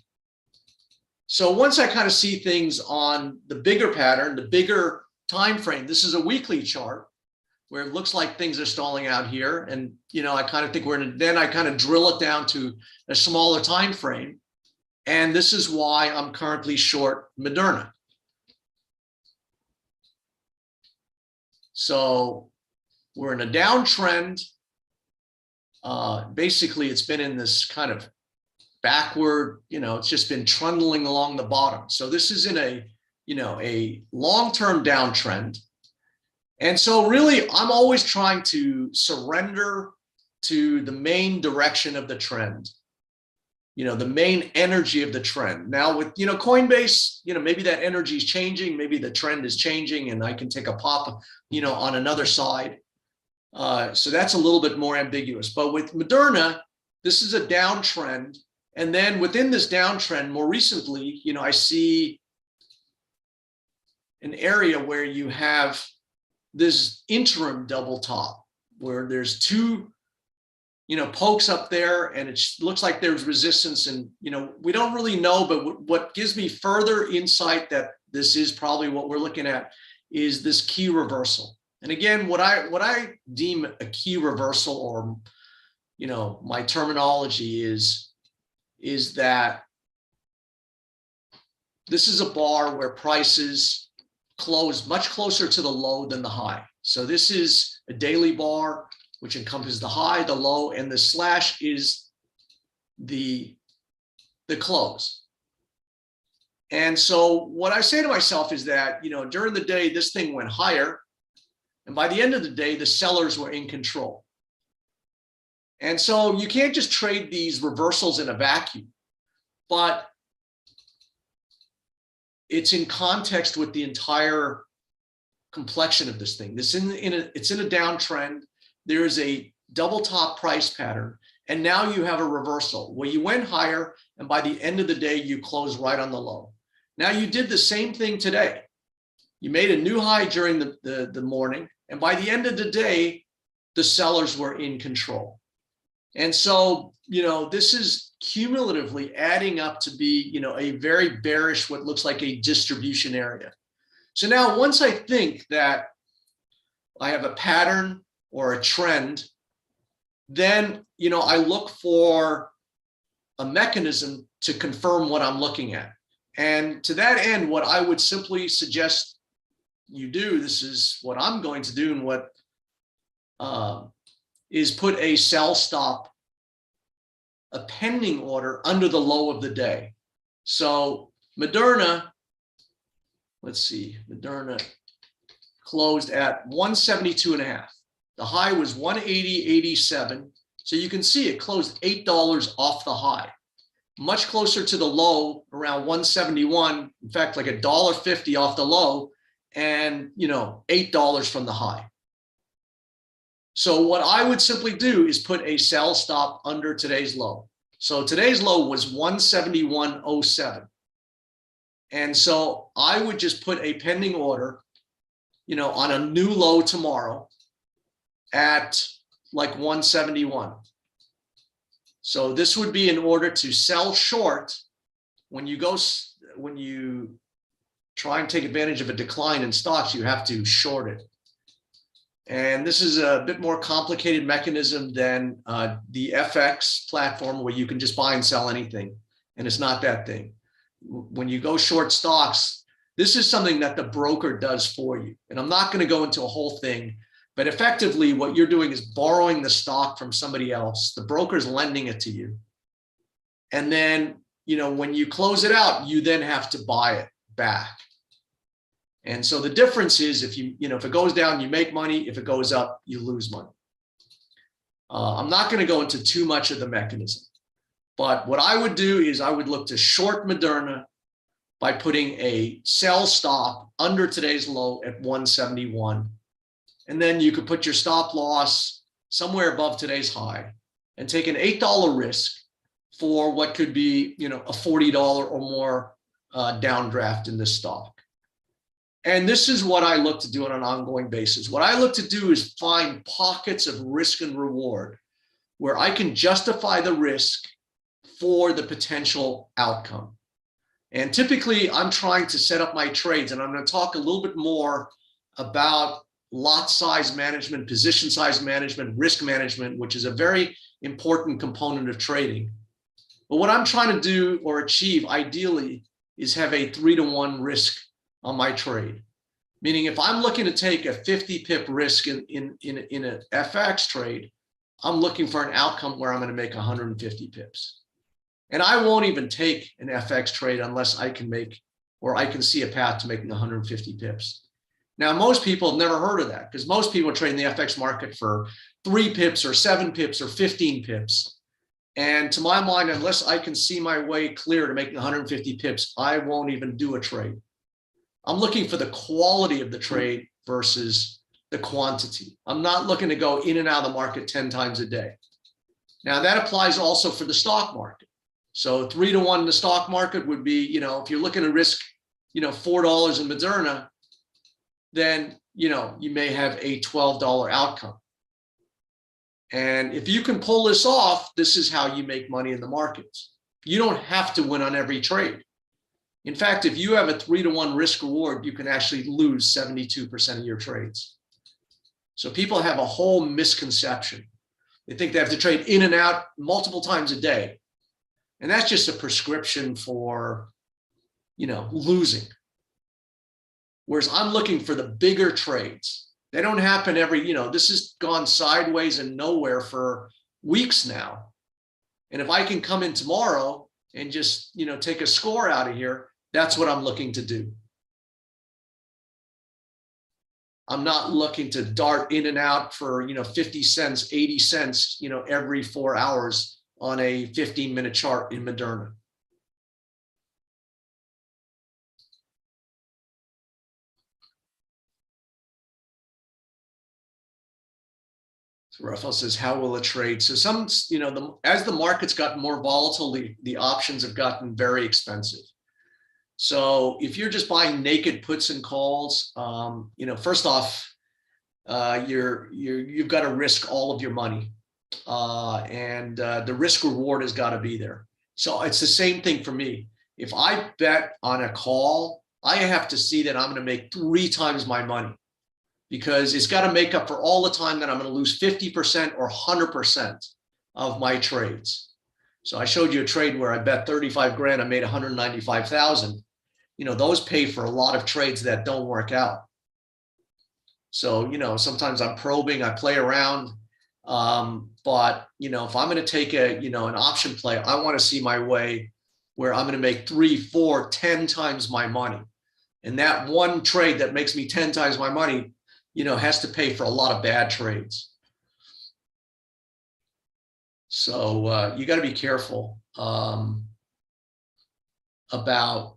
So once I kind of see things on the bigger pattern, the bigger time frame, this is a weekly chart where it looks like things are stalling out here. And, I kind of think then I kind of drill it down to a smaller time frame. And this is why I'm currently short Moderna. So we're in a downtrend. Basically, it's been in this kind of backward, it's just been trundling along the bottom. So this is in a long-term downtrend. And so really, I'm always trying to surrender to the main direction of the trend. the main energy of the trend. Now with, Coinbase, maybe that energy is changing, maybe the trend is changing and I can take a pop, on another side. So that's a little bit more ambiguous. But with Moderna, this is a downtrend. And then within this downtrend, more recently, I see an area where you have this interim double top where there's two, pokes up there and it looks like there's resistance. And, we don't really know, but what gives me further insight that this is probably what we're looking at is this key reversal. And again, what I deem a key reversal, or, my terminology is that this is a bar where prices close much closer to the low than the high. So this is a daily bar, which encompasses the high, the low, and the slash is the close. And so what I say to myself is that, during the day, this thing went higher. And by the end of the day, the sellers were in control. And so you can't just trade these reversals in a vacuum, but it's in context with the entire complexion of this thing. It's in a downtrend. There is a double top price pattern. And now you have a reversal where you went higher and by the end of the day, you close right on the low. Now you did the same thing today. You made a new high during the morning. And by the end of the day, the sellers were in control. And so, this is cumulatively adding up to be, a very bearish, what looks like a distribution area. So now once I think that I have a pattern or a trend, then, I look for a mechanism to confirm what I'm looking at. And to that end, what I would simply suggest you do, this is what I'm going to do, and what is put a sell stop, a pending order under the low of the day. So Moderna, let's see, Moderna closed at 172.5. The high was 180.87. So you can see it closed $8 off the high, much closer to the low around 171. In fact, like $1.50 off the low, and $8 from the high. So what I would simply do is put a sell stop under today's low. So today's low was 171.07. And so I would just put a pending order, on a new low tomorrow at like 171. So this would be in order to sell short when you try and take advantage of a decline in stocks, you have to short it. And this is a bit more complicated mechanism than the FX platform where you can just buy and sell anything. And it's not that thing. When you go short stocks, this is something that the broker does for you. And I'm not going to go into a whole thing, but effectively what you're doing is borrowing the stock from somebody else. The broker's lending it to you. And then, when you close it out, you then have to buy it back. And so the difference is if if it goes down, you make money. If it goes up, you lose money. I'm not going to go into too much of the mechanism, but what I would do is I would look to short Moderna by putting a sell stop under today's low at 171. And then you could put your stop loss somewhere above today's high and take an $8 risk for what could be, a $40 or more downdraft in this stock. And this is what I look to do on an ongoing basis. What I look to do is find pockets of risk and reward where I can justify the risk for the potential outcome. And typically I'm trying to set up my trades, and I'm going to talk a little bit more about lot size management, position size management, risk management, which is a very important component of trading. But what I'm trying to do or achieve ideally is have a 3-to-1 risk on my trade. Meaning if I'm looking to take a 50 pip risk in an FX trade, I'm looking for an outcome where I'm going to make 150 pips. And I won't even take an FX trade unless I can see a path to making 150 pips. Now, most people have never heard of that because most people trade in the FX market for 3 pips or 7 pips or 15 pips. And to my mind, unless I can see my way clear to making 150 pips, I won't even do a trade. I'm looking for the quality of the trade versus the quantity. I'm not looking to go in and out of the market 10 times a day. Now that applies also for the stock market. So 3-to-1 in the stock market would be, if you're looking to risk, $4 in Moderna, then, you may have a $12 outcome. And if you can pull this off, this is how you make money in the markets. You don't have to win on every trade. In fact, if you have a 3-to-1 risk reward, you can actually lose 72% of your trades. So people have a whole misconception. They think they have to trade in and out multiple times a day. And that's just a prescription for, losing. Whereas I'm looking for the bigger trades. They don't happen this has gone sideways and nowhere for weeks now. And if I can come in tomorrow and just, take a score out of here, that's what I'm looking to do. I'm not looking to dart in and out for, 50 cents, 80 cents, every 4 hours on a 15-minute chart in Moderna. So Raphael says, how will it trade? So as the market's gotten more volatile, the options have gotten very expensive. So if you're just buying naked puts and calls, first off, you've got to risk all of your money, and the risk reward has got to be there. So it's the same thing for me. If I bet on a call, I have to see that I'm going to make 3 times my money, because it's got to make up for all the time that I'm going to lose 50% or 100% of my trades. So I showed you a trade where I bet 35 grand, I made 195,000. Those pay for a lot of trades that don't work out. So, sometimes I'm probing, I play around. But, if I'm going to take an option play, I want to see my way where I'm going to make 3, 4, 10 times my money. And that one trade that makes me 10 times my money, has to pay for a lot of bad trades. So you got to be careful about.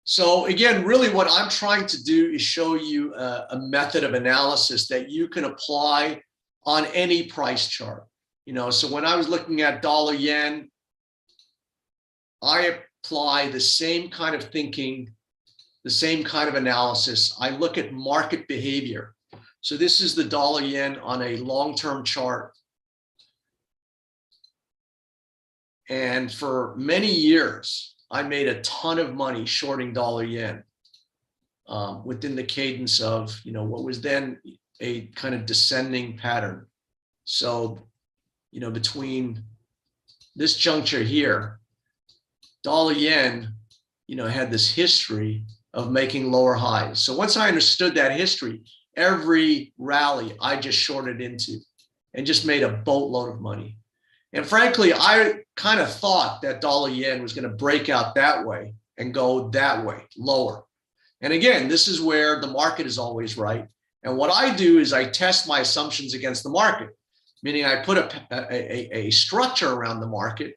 So again, really what I'm trying to do is show you a method of analysis that you can apply on any price chart. So when I was looking at dollar yen, I apply the same kind of thinking, the same kind of analysis. I look at market behavior. So this is the dollar yen on a long-term chart. And for many years, I made a ton of money shorting dollar yen within the cadence of, what was then a kind of descending pattern. So, between this juncture here, dollar yen, had this history of making lower highs. So once I understood that history, every rally I just shorted into and just made a boatload of money. And frankly, I kind of thought that dollar yen was going to break out that way and go that way, lower. And again, this is where the market is always right. And what I do is I test my assumptions against the market, meaning I put a structure around the market,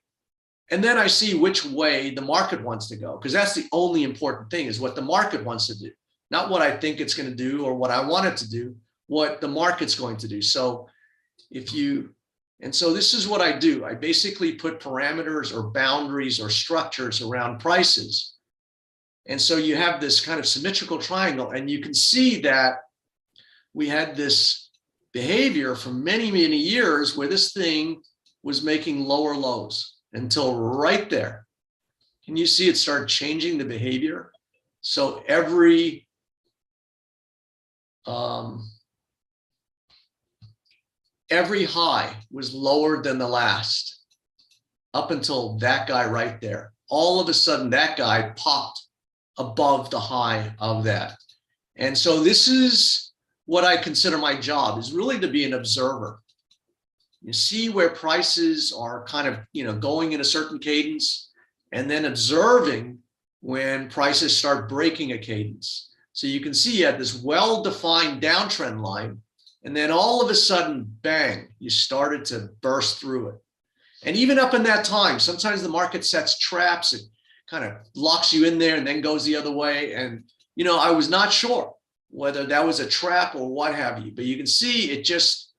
and then I see which way the market wants to go, because that's the only important thing, is what the market wants to do, not what I think it's going to do or what I want it to do, what the market's going to do. So so this is what I do. I basically put parameters or boundaries or structures around prices. And so you have this kind of symmetrical triangle, and you can see that we had this behavior for many, many years where this thing was making lower lows until right there. Can you see it start changing the behavior? So every high was lower than the last up until that guy right there. All of a sudden, that guy popped above the high of that. And so this is what I consider my job, is really to be an observer. You see where prices are kind of, going in a certain cadence, and then observing when prices start breaking a cadence. So you can see you had this well-defined downtrend line, and then all of a sudden, bang, you started to burst through it. And even up in that time, sometimes the market sets traps. It kind of locks you in there and then goes the other way. And, I was not sure whether that was a trap or what have you, but you can see it just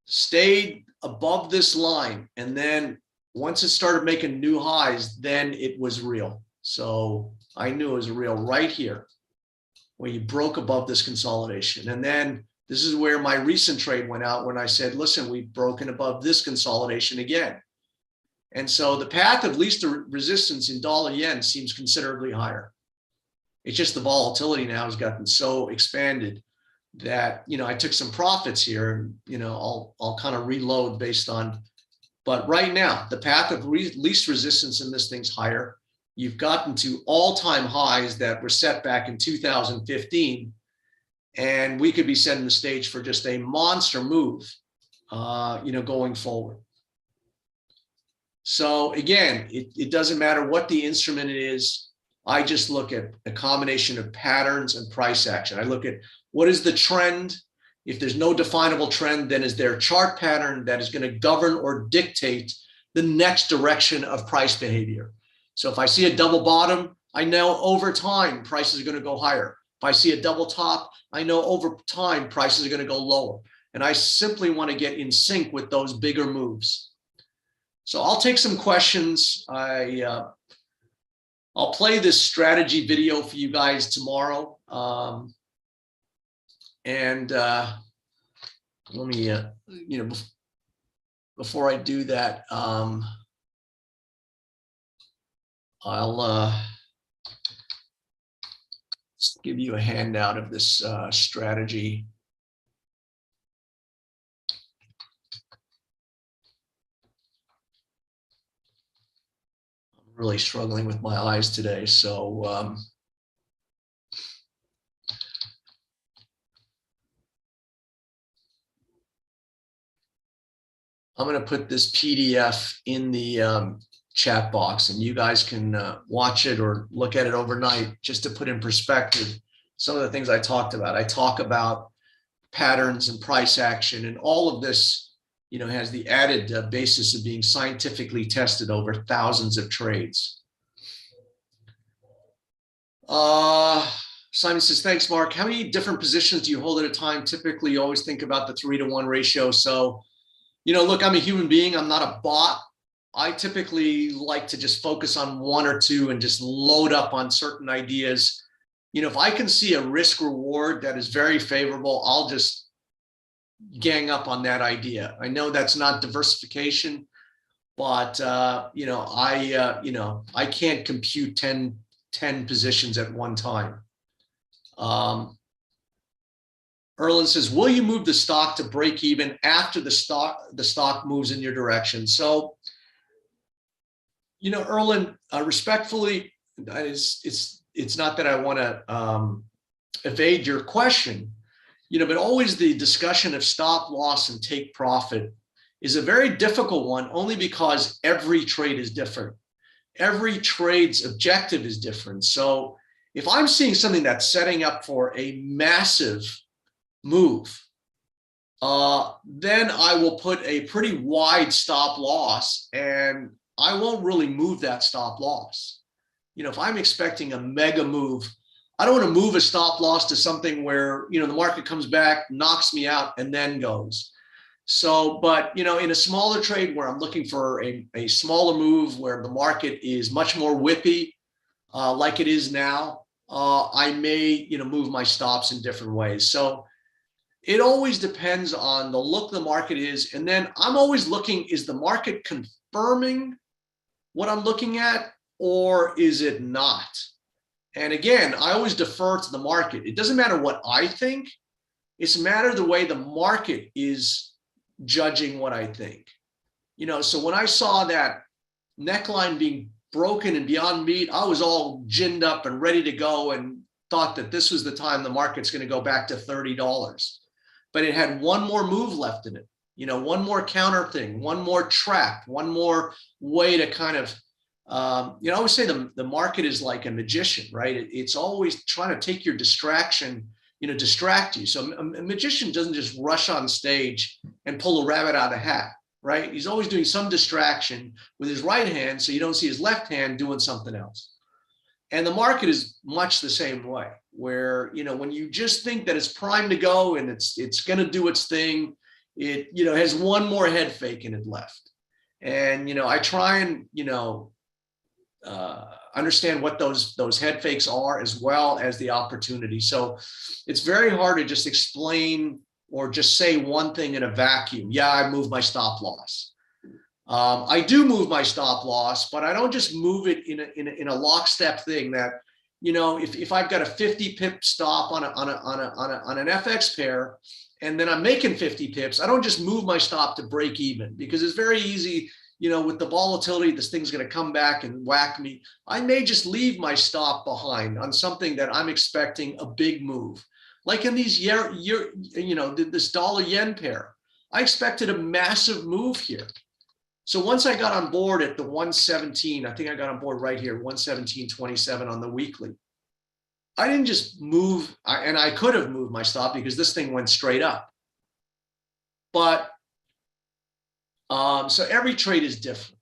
stayed above this line. And then once it started making new highs, then it was real. So I knew it was real right here when you broke above this consolidation. And then this is where my recent trade went out when I said, listen, we've broken above this consolidation again. And so the path of least resistance in dollar yen seems considerably higher. It's just the volatility now has gotten so expanded that, I took some profits here and, I'll kind of reload based on, but right now the path of least resistance in this thing's higher. You've gotten to all-time highs that were set back in 2015, and we could be setting the stage for just a monster move, going forward. So again, it doesn't matter what the instrument is. I just look at a combination of patterns and price action. I look at what is the trend. If there's no definable trend, then is there a chart pattern that is going to govern or dictate the next direction of price behavior? So if I see a double bottom, I know over time prices are going to go higher. If I see a double top, I know over time prices are going to go lower. And I simply want to get in sync with those bigger moves. So I'll take some questions. I'll play this strategy video for you guys tomorrow. Let me, before I do that, I'll just give you a handout of this strategy. I'm really struggling with my eyes today, so I'm going to put this PDF in the chat box, and you guys can watch it or look at it overnight just to put in perspective some of the things I talked about. I talk about patterns and price action, and all of this, has the added basis of being scientifically tested over thousands of trades. Simon says, thanks, Mark. How many different positions do you hold at a time? Typically, you always think about the 3-to-1 ratio. So, look, I'm a human being. I'm not a bot. I typically like to just focus on one or two and just load up on certain ideas. If I can see a risk reward that is very favorable, I'll just gang up on that idea. I know that's not diversification, but I can't compute 10 positions at one time. Erlen says, will you move the stock to break even after the stock moves in your direction? So, Erlen, respectfully, it's not that I want to evade your question, but always the discussion of stop loss and take profit is a very difficult one, only because every trade is different. Every trade's objective is different. So if I'm seeing something that's setting up for a massive move, then I will put a pretty wide stop loss, and I won't really move that stop loss. If I'm expecting a mega move, I don't want to move a stop loss to something where, the market comes back, knocks me out, and then goes. So, but, in a smaller trade where I'm looking for a smaller move, where the market is much more whippy, like it is now, I may, move my stops in different ways. So it always depends on the look the market is. And then I'm always looking, is the market confirming what I'm looking at, or is it not? And again, I always defer to the market. It doesn't matter what I think. It's a matter of the way the market is judging what I think. So when I saw that neckline being broken and beyond meat, I was all ginned up and ready to go and thought that this was the time the market's going to go back to $30. But it had one more move left in it, one more counter thing, one more trap, one more way to kind of, I always say the market is like a magician, right? It's always trying to take your distraction, distract you. So a magician doesn't just rush on stage and pull a rabbit out of the hat, right? He's always doing some distraction with his right hand, so you don't see his left hand doing something else. And the market is much the same way, where, you know, when you just think that it's primed to go and it's going to do its thing, it, you know, has one more head fake in it left. And, you know, I try and, you know, understand what those head fakes are, as well as the opportunity. So it's very hard to just explain or just say one thing in a vacuum. Yeah, I moved my stop loss. I do move my stop loss, but I don't just move it in a lockstep thing that, you know, if I've got a 50 pip stop on an FX pair, and then I'm making 50 pips, I don't just move my stop to break even, because it's very easy, you know, with the volatility, this thing's going to come back and whack me. I may just leave my stop behind on something that I'm expecting a big move. Like in these you know, this dollar yen pair, I expected a massive move here. So once I got on board at the 117, I think I got on board right here, 117.27 on the weekly. I didn't just move, and I could have moved my stop because this thing went straight up. But so every trade is different.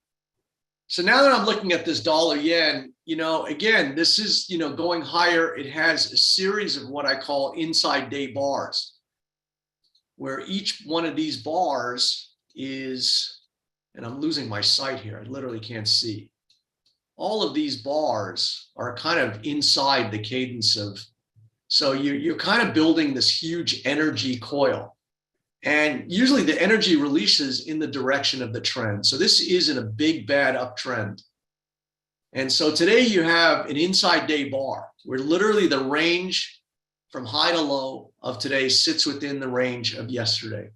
So now that I'm looking at this dollar yen, you know, again, this is, you know, going higher. It has a series of what I call inside day bars, where each one of these bars is, and I'm losing my sight here, I literally can't see. All of these bars are kind of inside the cadence of, so you're kind of building this huge energy coil. And usually the energy releases in the direction of the trend. So this isn't a big bad uptrend. And so today you have an inside day bar where literally the range from high to low of today sits within the range of yesterday.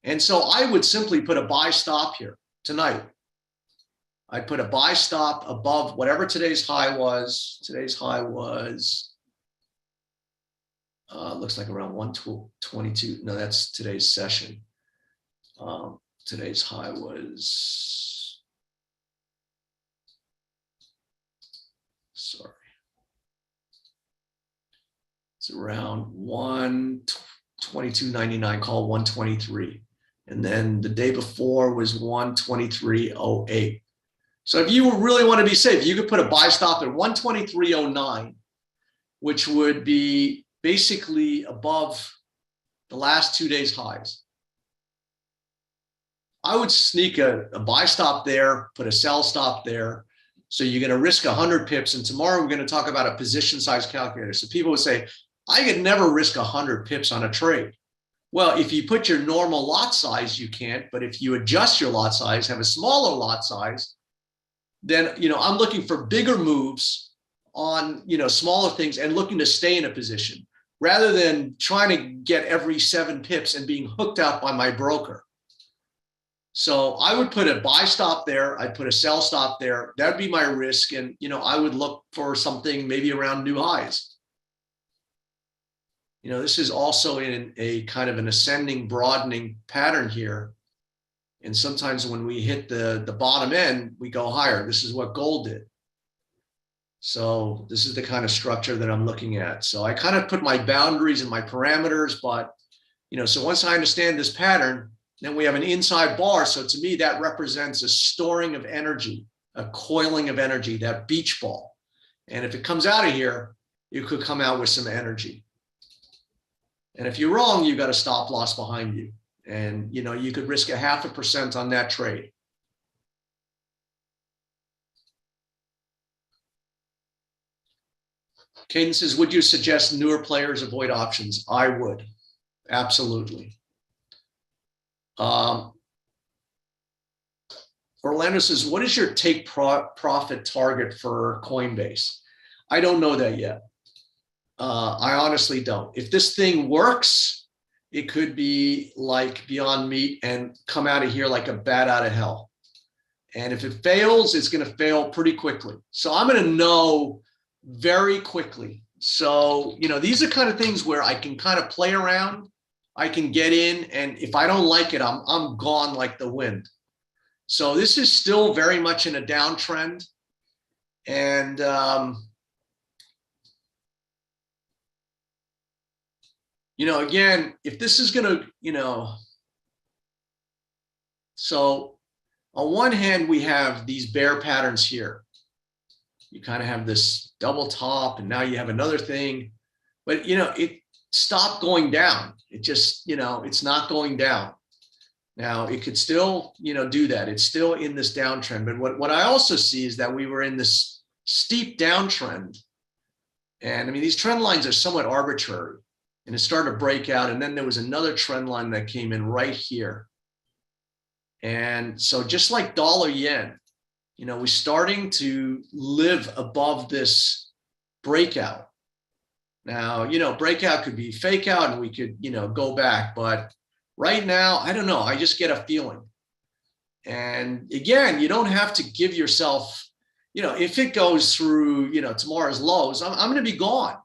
And so I would simply put a buy stop here tonight. I'd put a buy stop above whatever today's high was. Today's high was, looks like around 122. No, that's today's session. Today's high was, sorry, it's around 122.99, call 123. And then the day before was 123.08. So if you really want to be safe, you could put a buy stop at 123.09, which would be basically above the last 2 days' highs. I would sneak a buy stop there, put a sell stop there. So you're going to risk 100 pips. And tomorrow we're going to talk about a position size calculator. So people would say, I could never risk 100 pips on a trade. Well, if you put your normal lot size, you can't. But if you adjust your lot size, have a smaller lot size, then, you know, I'm looking for bigger moves on, you know, smaller things and looking to stay in a position rather than trying to get every 7 pips and being hooked out by my broker. So I would put a buy stop there. I'd put a sell stop there. That'd be my risk. And, you know, I would look for something maybe around new highs. You know, this is also in a kind of an ascending, broadening pattern here. And sometimes when we hit the bottom end, we go higher. This is what gold did. So this is the kind of structure that I'm looking at. So I kind of put my boundaries and my parameters, but, you know, so once I understand this pattern, then we have an inside bar. So to me, that represents a storing of energy, a coiling of energy, that beach ball. And if it comes out of here, you could come out with some energy. And if you're wrong, you've got a stop loss behind you. And, you know, you could risk 0.5% on that trade. Caden says, would you suggest newer players avoid options? I would, absolutely. Orlando says, what is your take profit target for Coinbase? I don't know that yet. I honestly don't. If this thing works, it could be like Beyond Meat and come out of here like a bat out of hell. And if it fails, it's going to fail pretty quickly. So I'm going to know very quickly. So, you know, these are kind of things where I can kind of play around. I can get in, and if I don't like it, I'm gone like the wind. So this is still very much in a downtrend. And you know, again, if this is going to, you know, So on one hand, we have these bear patterns here. You kind of have this double top, and now you have another thing. But, it stopped going down. It just, it's not going down. Now, it could still, do that. It's still in this downtrend. But what I also see is that we were in this steep downtrend. And I mean, these trend lines are somewhat arbitrary. And it started to break out. And then there was another trend line that came in right here. And so just like dollar yen, we're starting to live above this breakout. Now, breakout could be fake out and we could, go back. But right now, I don't know. I just get a feeling. And again, you don't have to give yourself, if it goes through, tomorrow's lows, I'm going to be gone.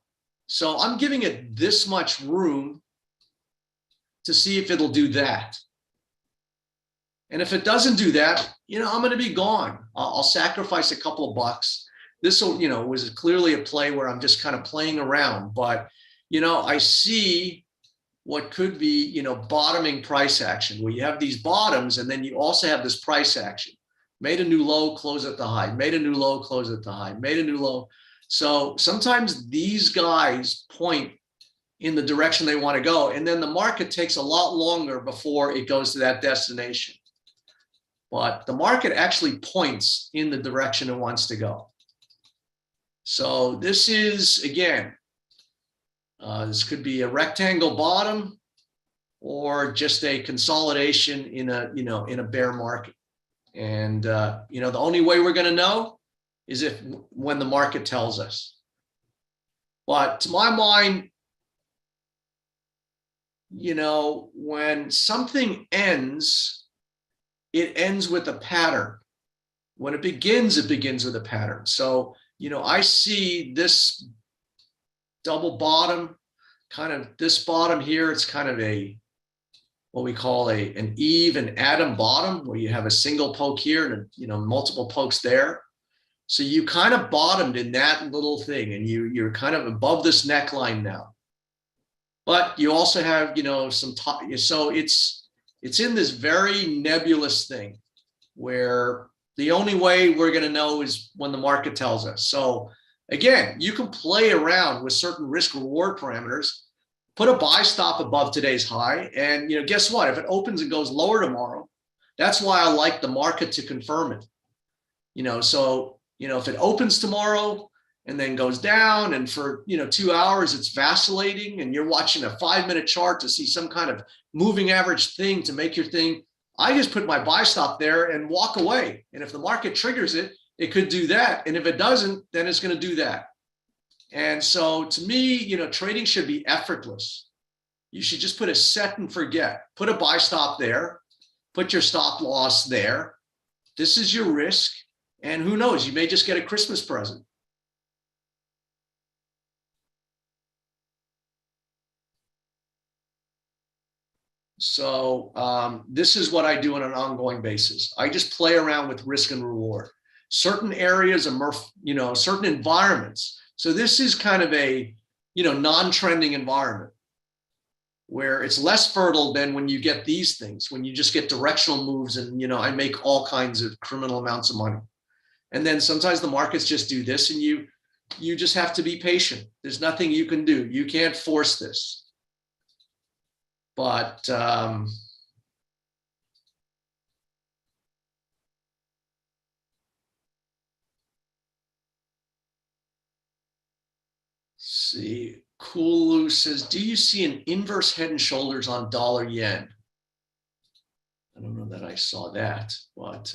So I'm giving it this much room to see if it'll do that. And if it doesn't do that, I'm going to be gone. I'll sacrifice a couple of bucks. This will, was clearly a play where I'm just kind of playing around. But, I see what could be, bottoming price action, where you have these bottoms and then you also have this price action. Made a new low, close at the high. Made a new low, close at the high. Made a new low. So sometimes these guys point in the direction they want to go. And then the market takes a lot longer before it goes to that destination. But the market actually points in the direction it wants to go. So this is, again, this could be a rectangle bottom or just a consolidation in a bear market. And, the only way we're going to know is when the market tells us. But to my mind, when something ends, it ends with a pattern. When it begins with a pattern. So, I see this double bottom, kind of this bottom here. It's kind of what we call an Eve and Adam bottom, where you have a single poke here and multiple pokes there. So you kind of bottomed in that little thing, and you're kind of above this neckline now. But you also have some top. So it's in this very nebulous thing where the only way we're going to know is when the market tells us. So again, you can play around with certain risk reward parameters, put a buy stop above today's high. And guess what? If it opens and goes lower tomorrow, that's why I like the market to confirm it. So, if it opens tomorrow and then goes down and for, 2 hours, it's vacillating and you're watching a 5-minute chart to see some kind of moving average thing to make your thing, I just put my buy stop there and walk away. And if the market triggers it, it could do that. And if it doesn't, then it's going to do that. And so to me, trading should be effortless. You should just put a set and forget. Put a buy stop there. Put your stop loss there. This is your risk. And who knows, you may just get a Christmas present. So this is what I do on an ongoing basis. I just play around with risk and reward. Certain areas are, certain environments. So this is kind of a, non-trending environment where it's less fertile than when you get these things, when you just get directional moves and, I make all kinds of criminal amounts of money. And then sometimes the markets just do this and you just have to be patient. There's nothing you can do. You can't force this. But see, Kulu says, do you see an inverse head and shoulders on dollar yen? I don't know that I saw that, but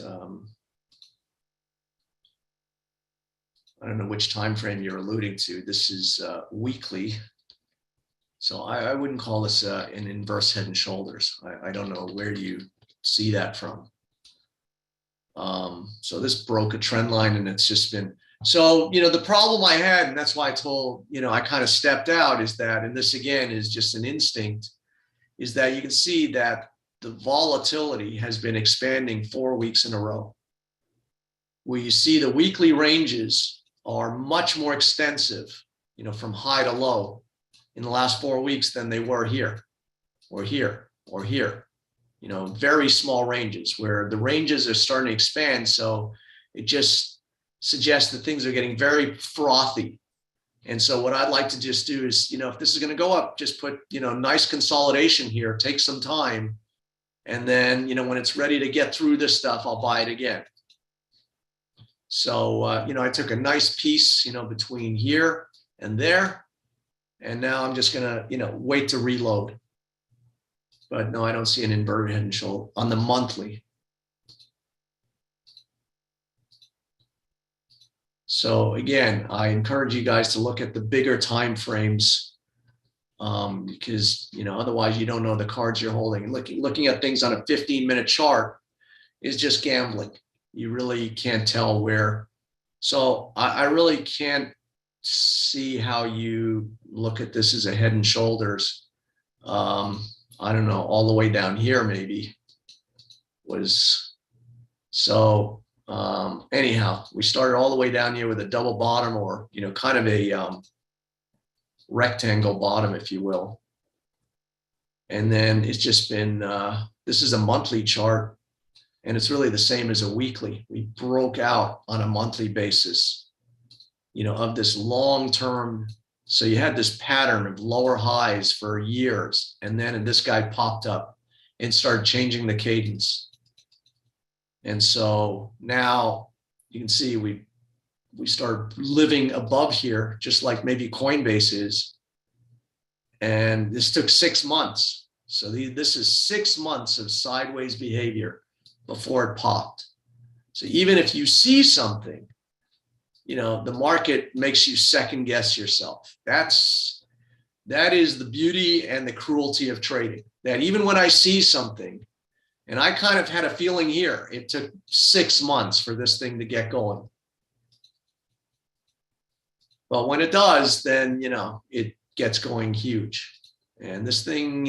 I don't know which time frame you're alluding to. This is weekly. So I wouldn't call this an inverse head and shoulders. I don't know where you see that from. So this broke a trend line and it's just been, so, the problem I had, and that's why I told, I kind of stepped out, is that, and this again is just an instinct, is that you can see that the volatility has been expanding 4 weeks in a row, where you see the weekly ranges are much more extensive, from high to low in the last 4 weeks than they were here or here or here. very small ranges where the ranges are starting to expand. So it just suggests that things are getting very frothy. And so what I'd like to just do is, if this is going to go up, just put, nice consolidation here, take some time. And then, when it's ready to get through this stuff, I'll buy it again. So, I took a nice piece, between here and there. And now I'm just going to, wait to reload. But no, I don't see an inverted head and shoulder on the monthly. So again, I encourage you guys to look at the bigger time frames because, otherwise you don't know the cards you're holding. And looking at things on a 15-minute chart is just gambling. You really can't tell where. So I really can't see how you look at this as a head and shoulders. I don't know, all the way down here maybe was. So anyhow, we started all the way down here with a double bottom or, kind of a rectangle bottom, if you will. And then it's just been, this is a monthly chart and it's really the same as a weekly. We broke out on a monthly basis, of this long-term. So you had this pattern of lower highs for years. And then this guy popped up and started changing the cadence. And so now you can see we start living above here, just like maybe Coinbase is. And this took 6 months. So this is 6 months of sideways behavior before it popped. So even if you see something, the market makes you second guess yourself. That is the beauty and the cruelty of trading. That even when I see something, and I kind of had a feeling here, it took 6 months for this thing to get going. But when it does, then, it gets going huge. And this thing,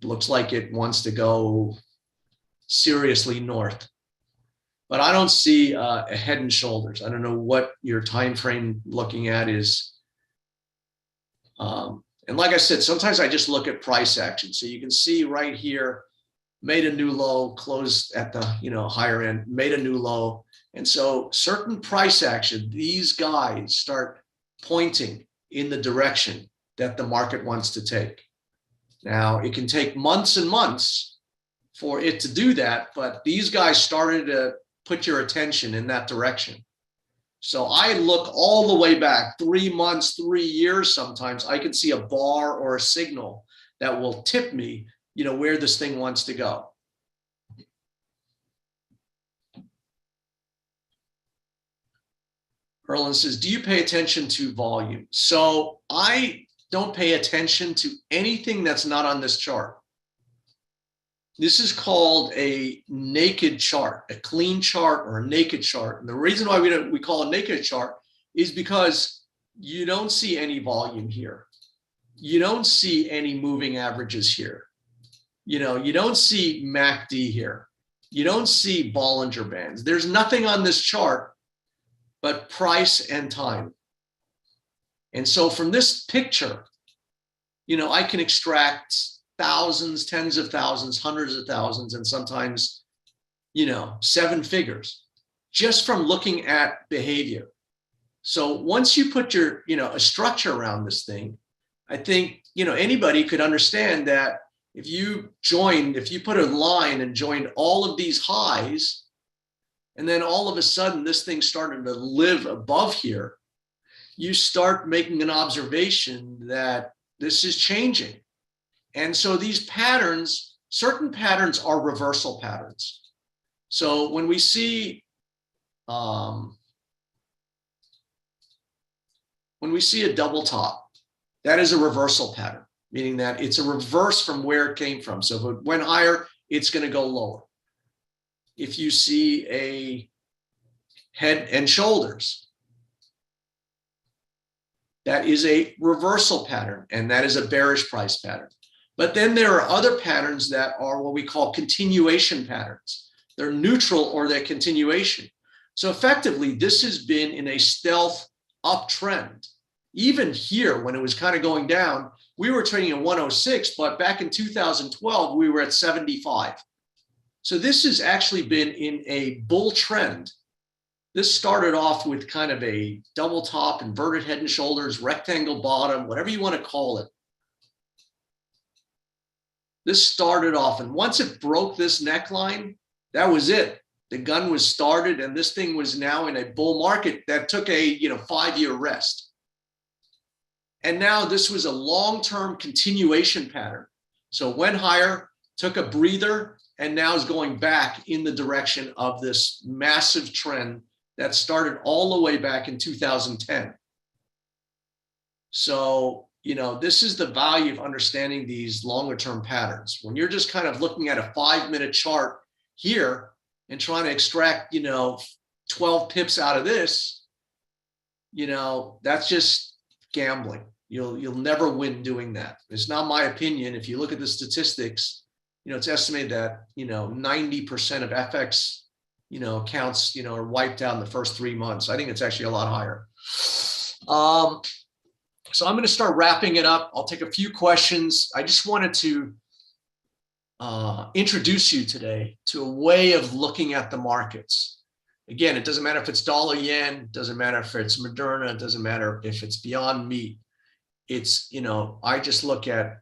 looks like it wants to go seriously north. But I don't see a head and shoulders. I don't know what your time frame looking at is. And like I said, sometimes I just look at price action. So you can see right here, made a new low, closed at the higher end, made a new low. And so certain price action, these guys start pointing in the direction that the market wants to take. Now, it can take months and months for it to do that, but these guys started to put your attention in that direction. So I look all the way back 3 months, 3 years. Sometimes I can see a bar or a signal that will tip me, where this thing wants to go. Erlen says, do you pay attention to volume? So I don't pay attention to anything that's not on this chart. This is called a naked chart, a clean chart or a naked chart. And the reason why we call it a naked chart is because you don't see any volume here. You don't see any moving averages here. You don't see MACD here. You don't see Bollinger Bands. There's nothing on this chart but price and time. And so from this picture, I can extract thousands, tens of thousands, hundreds of thousands, and sometimes, 7 figures just from looking at behavior. So once you put your, a structure around this thing, I think, anybody could understand that if you put a line and joined all of these highs, and then all of a sudden this thing started to live above here, you start making an observation that this is changing. And so these patterns, certain patterns are reversal patterns. So when we see a double top, that is a reversal pattern, meaning that it's a reverse from where it came from. So if it went higher, it's going to go lower. If you see a head and shoulders, that is a reversal pattern, and that is a bearish price pattern. But then there are other patterns that are what we call continuation patterns. They're neutral or they're continuation. So effectively, this has been in a stealth uptrend. Even here, when it was kind of going down, we were trading at 106, but back in 2012, we were at 75. So this has actually been in a bull trend. This started off with kind of a double top, inverted head and shoulders, rectangle bottom, whatever you want to call it. This started off, and once it broke this neckline, that was it. The gun was started, and this thing was now in a bull market that took a 5-year rest. And now this was a long-term continuation pattern. So it went higher, took a breather, and now is going back in the direction of this massive trend that started all the way back in 2010. So, this is the value of understanding these longer term patterns. When you're just kind of looking at a 5-minute chart here and trying to extract, 12 pips out of this, that's just gambling. You'll never win doing that. It's not my opinion. If you look at the statistics, it's estimated that, 90% of FX, accounts, are wiped out in the first 3 months. I think it's actually a lot higher. So I'm going to start wrapping it up. I'll take a few questions. I just wanted to introduce you today to a way of looking at the markets. Again, it doesn't matter if it's dollar yen, doesn't matter if it's Moderna, it doesn't matter if it's Beyond Meat. It's, I just look at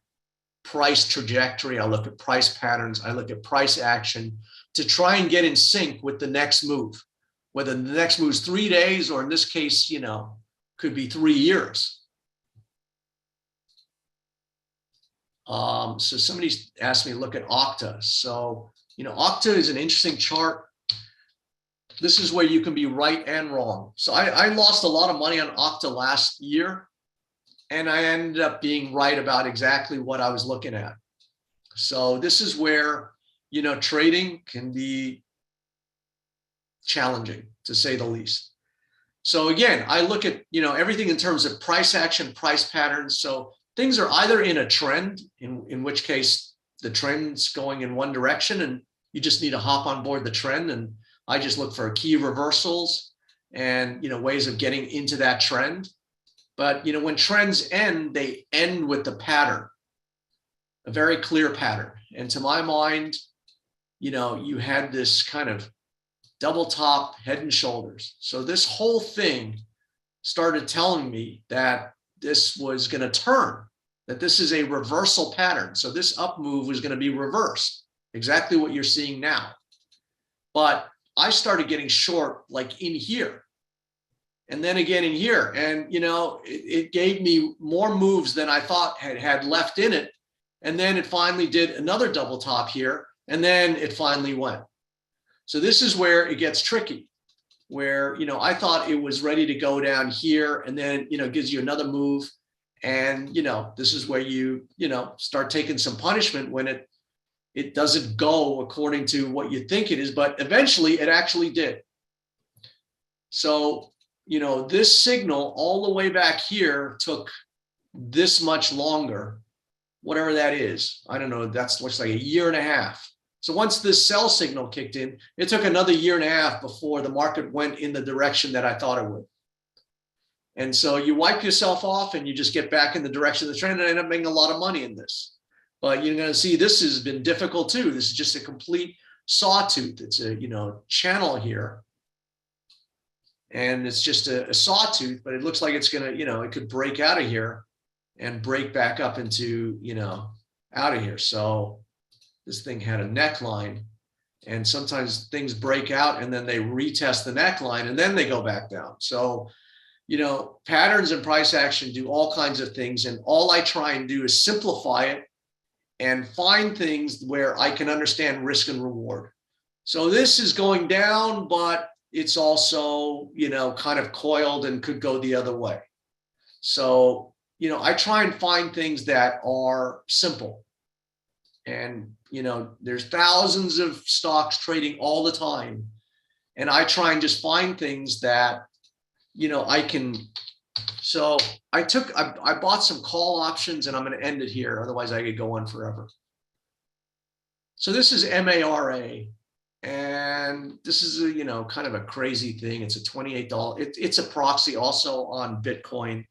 price trajectory. I look at price patterns. I look at price action to try and get in sync with the next move, whether the next move is 3 days or in this case, could be 3 years. So somebody asked me to look at Okta. So, Okta is an interesting chart. This is where you can be right and wrong. So I lost a lot of money on Okta last year, and I ended up being right about exactly what I was looking at. So this is where, trading can be challenging, to say the least. So again, I look at, everything in terms of price action, price patterns. So things are either in a trend, in which case the trend's going in one direction and you just need to hop on board the trend. And I just look for key reversals and, ways of getting into that trend. But, when trends end, they end with the pattern, a very clear pattern. And to my mind, you had this kind of double top, head and shoulders. So this whole thing started telling me that this was going to turn, that this is a reversal pattern. So this up move was going to be reversed, exactly what you're seeing now. But I started getting short like in here and then again in here. And, it gave me more moves than I thought had left in it. And then it finally did another double top here. And then it finally went. So this is where it gets tricky, where, I thought it was ready to go down here and then, it gives you another move. And, this is where you, start taking some punishment when it doesn't go according to what you think it is, but eventually it actually did. So, this signal all the way back here took this much longer, whatever that is. I don't know. That's looks like a year and a half. So once this sell signal kicked in, it took another year and a half before the market went in the direction that I thought it would. And so you wipe yourself off and you just get back in the direction of the trend and end up making a lot of money in this. But you're going to see this has been difficult too. This is just a complete sawtooth. It's a, channel here. And it's just a sawtooth, but it looks like it's going to, it could break out of here and break back up into, out of here. So this thing had a neckline, and sometimes things break out and then they retest the neckline and then they go back down. So, patterns and price action do all kinds of things. And all I try and do is simplify it and find things where I can understand risk and reward. So this is going down, but it's also, kind of coiled and could go the other way. So, I try and find things that are simple. And, there's thousands of stocks trading all the time. And I try and just find things that, I can. So I bought some call options, and I'm going to end it here. Otherwise I could go on forever. So this is MARA. And this is a, kind of a crazy thing. It's a $28. It's a proxy also on Bitcoin.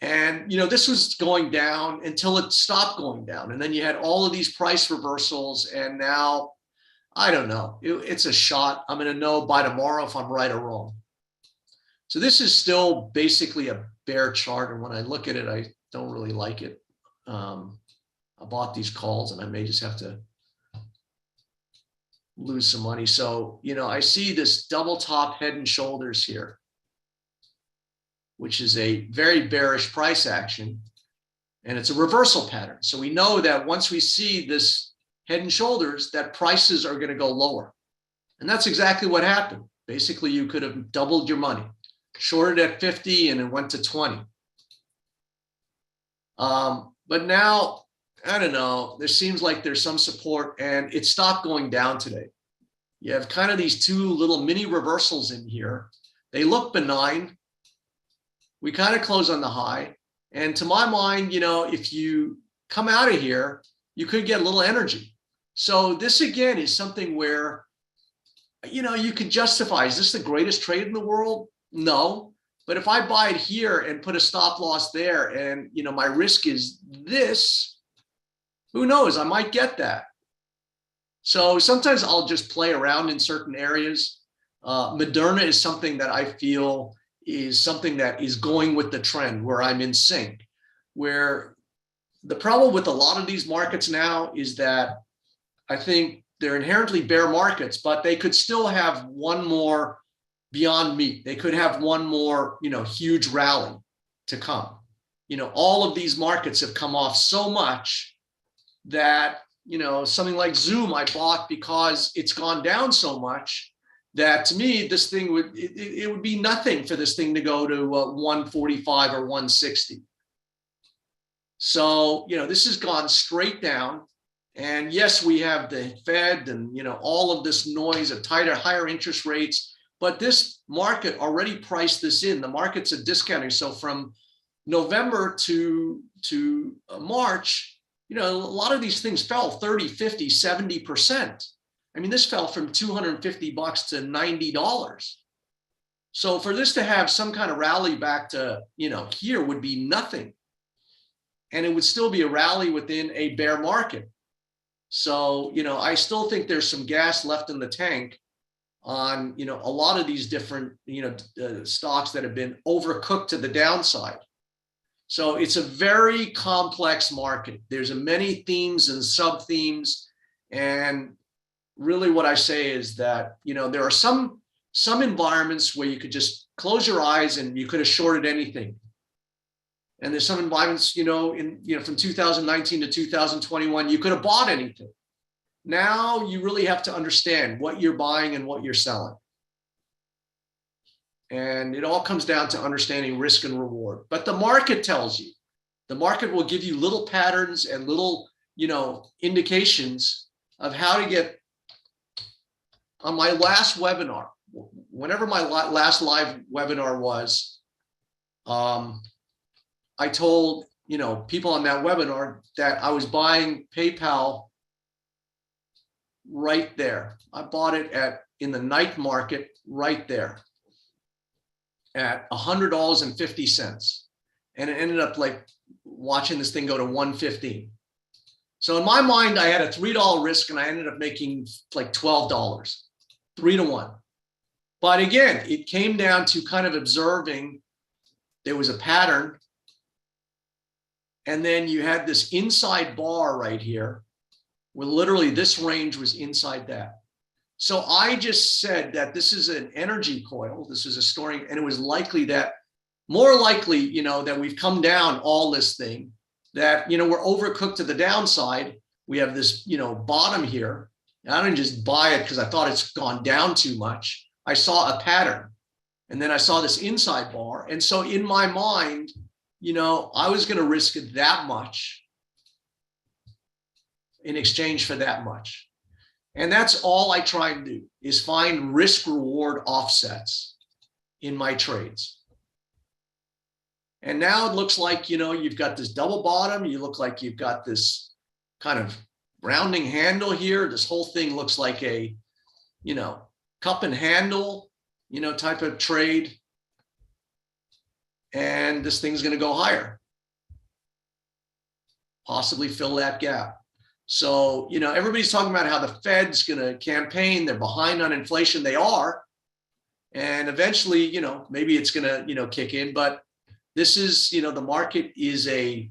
And, this was going down until it stopped going down. And then you had all of these price reversals. And now, I don't know. It's a shot. I'm going to know by tomorrow if I'm right or wrong. So this is still basically a bear chart. And when I look at it, I don't really like it. I bought these calls and I may just have to lose some money. So, I see this double top head and shoulders here, which is a very bearish price action. And it's a reversal pattern. So we know that once we see this head and shoulders, that prices are going to go lower. And that's exactly what happened. Basically, you could have doubled your money, shorted at 50 and it went to 20. But now, I don't know, there seems like there's some support and it stopped going down today. You have kind of these two little mini reversals in here. They look benign. We kind of close on the high. And to my mind, if you come out of here, you could get a little energy. So this again is something where, you could justify, is this the greatest trade in the world? No. But if I buy it here and put a stop loss there and, my risk is this, who knows? I might get that. So sometimes I'll just play around in certain areas. Moderna is something that I feel is something that is going with the trend, where I'm in sync. Where the problem with a lot of these markets now is that I think they're inherently bear markets, but they could still have one more beyond meat. They could have one more, huge rally to come. All of these markets have come off so much that, something like Zoom I bought because it's gone down so much that to me, this thing it would be nothing for this thing to go to 145 or 160. So, this has gone straight down. And yes, we have the Fed and, all of this noise of higher interest rates, but this market already priced this in. The markets are discounting. So from November to March, a lot of these things fell 30, 50, 70%. I mean, this fell from $250 to $90. So for this to have some kind of rally back to, here would be nothing. And it would still be a rally within a bear market. So, I still think there's some gas left in the tank on, a lot of these different, stocks that have been overcooked to the downside. So it's a very complex market. There's many themes and sub-themes. And really what I say is that, there are some environments where you could just close your eyes and you could have shorted anything. And there's some environments, from 2019 to 2021, you could have bought anything. Now you really have to understand what you're buying and what you're selling. And it all comes down to understanding risk and reward. But the market tells you, the market will give you little patterns and little, indications of how to get. On my last webinar, whenever my last live webinar was, I told, people on that webinar that I was buying PayPal right there. I bought it in the night market right there at $100.50. And it ended up like watching this thing go to 115. So in my mind, I had a $3 risk and I ended up making like $12, 3-to-1. But again, it came down to kind of observing there was a pattern. And then you had this inside bar right here where literally this range was inside that. So I just said that this is an energy coil. This is a storing, and it was more likely, that we've come down all this thing, that, we're overcooked to the downside. We have this, bottom here. And I didn't just buy it because I thought it's gone down too much. I saw a pattern and then I saw this inside bar. And so in my mind, I was going to risk that much in exchange for that much. And that's all I try and do, is find risk reward offsets in my trades. And now it looks like, you've got this double bottom. You look like you've got this kind of rounding handle here. This whole thing looks like a, cup and handle, type of trade. And this thing's going to go higher, possibly fill that gap. So, everybody's talking about how the Fed's going to campaign. They're behind on inflation. They are. And eventually, maybe it's going to, kick in. But this is, the market is a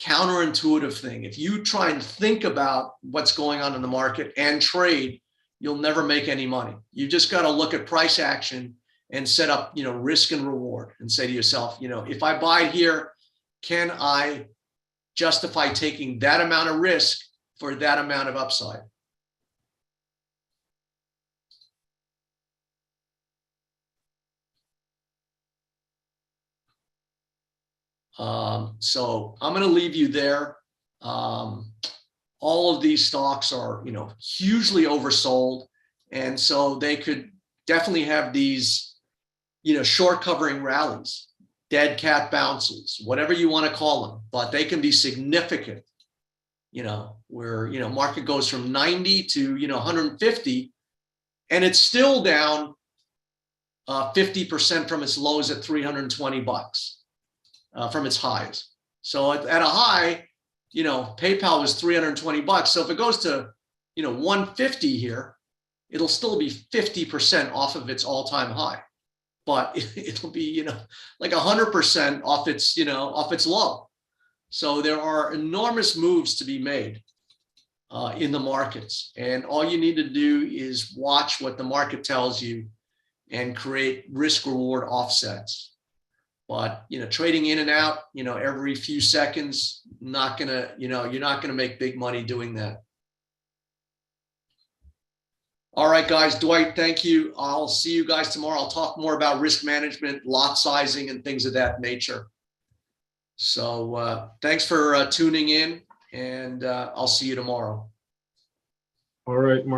counterintuitive thing. If you try and think about what's going on in the market and trade, you'll never make any money. You just got to look at price action and set up, risk and reward and say to yourself, if I buy here, can I justify taking that amount of risk for that amount of upside? So I'm going to leave you there. All of these stocks are, hugely oversold. And so they could definitely have these, short covering rallies, dead cat bounces, whatever you want to call them, but they can be significant, where, market goes from 90 to, 150, and it's still down 50% from its lows at $320 from its highs. So at a high, PayPal was $320. So if it goes to, 150 here, it'll still be 50% off of its all-time high, but it'll be, like 100% off its, off its low. So there are enormous moves to be made in the markets. And all you need to do is watch what the market tells you and create risk reward offsets. But, trading in and out, every few seconds, you're not going to make big money doing that. All right, guys, Dwight, thank you. I'll see you guys tomorrow. I'll talk more about risk management, lot sizing, and things of that nature. So thanks for tuning in, and I'll see you tomorrow. All right, Mark.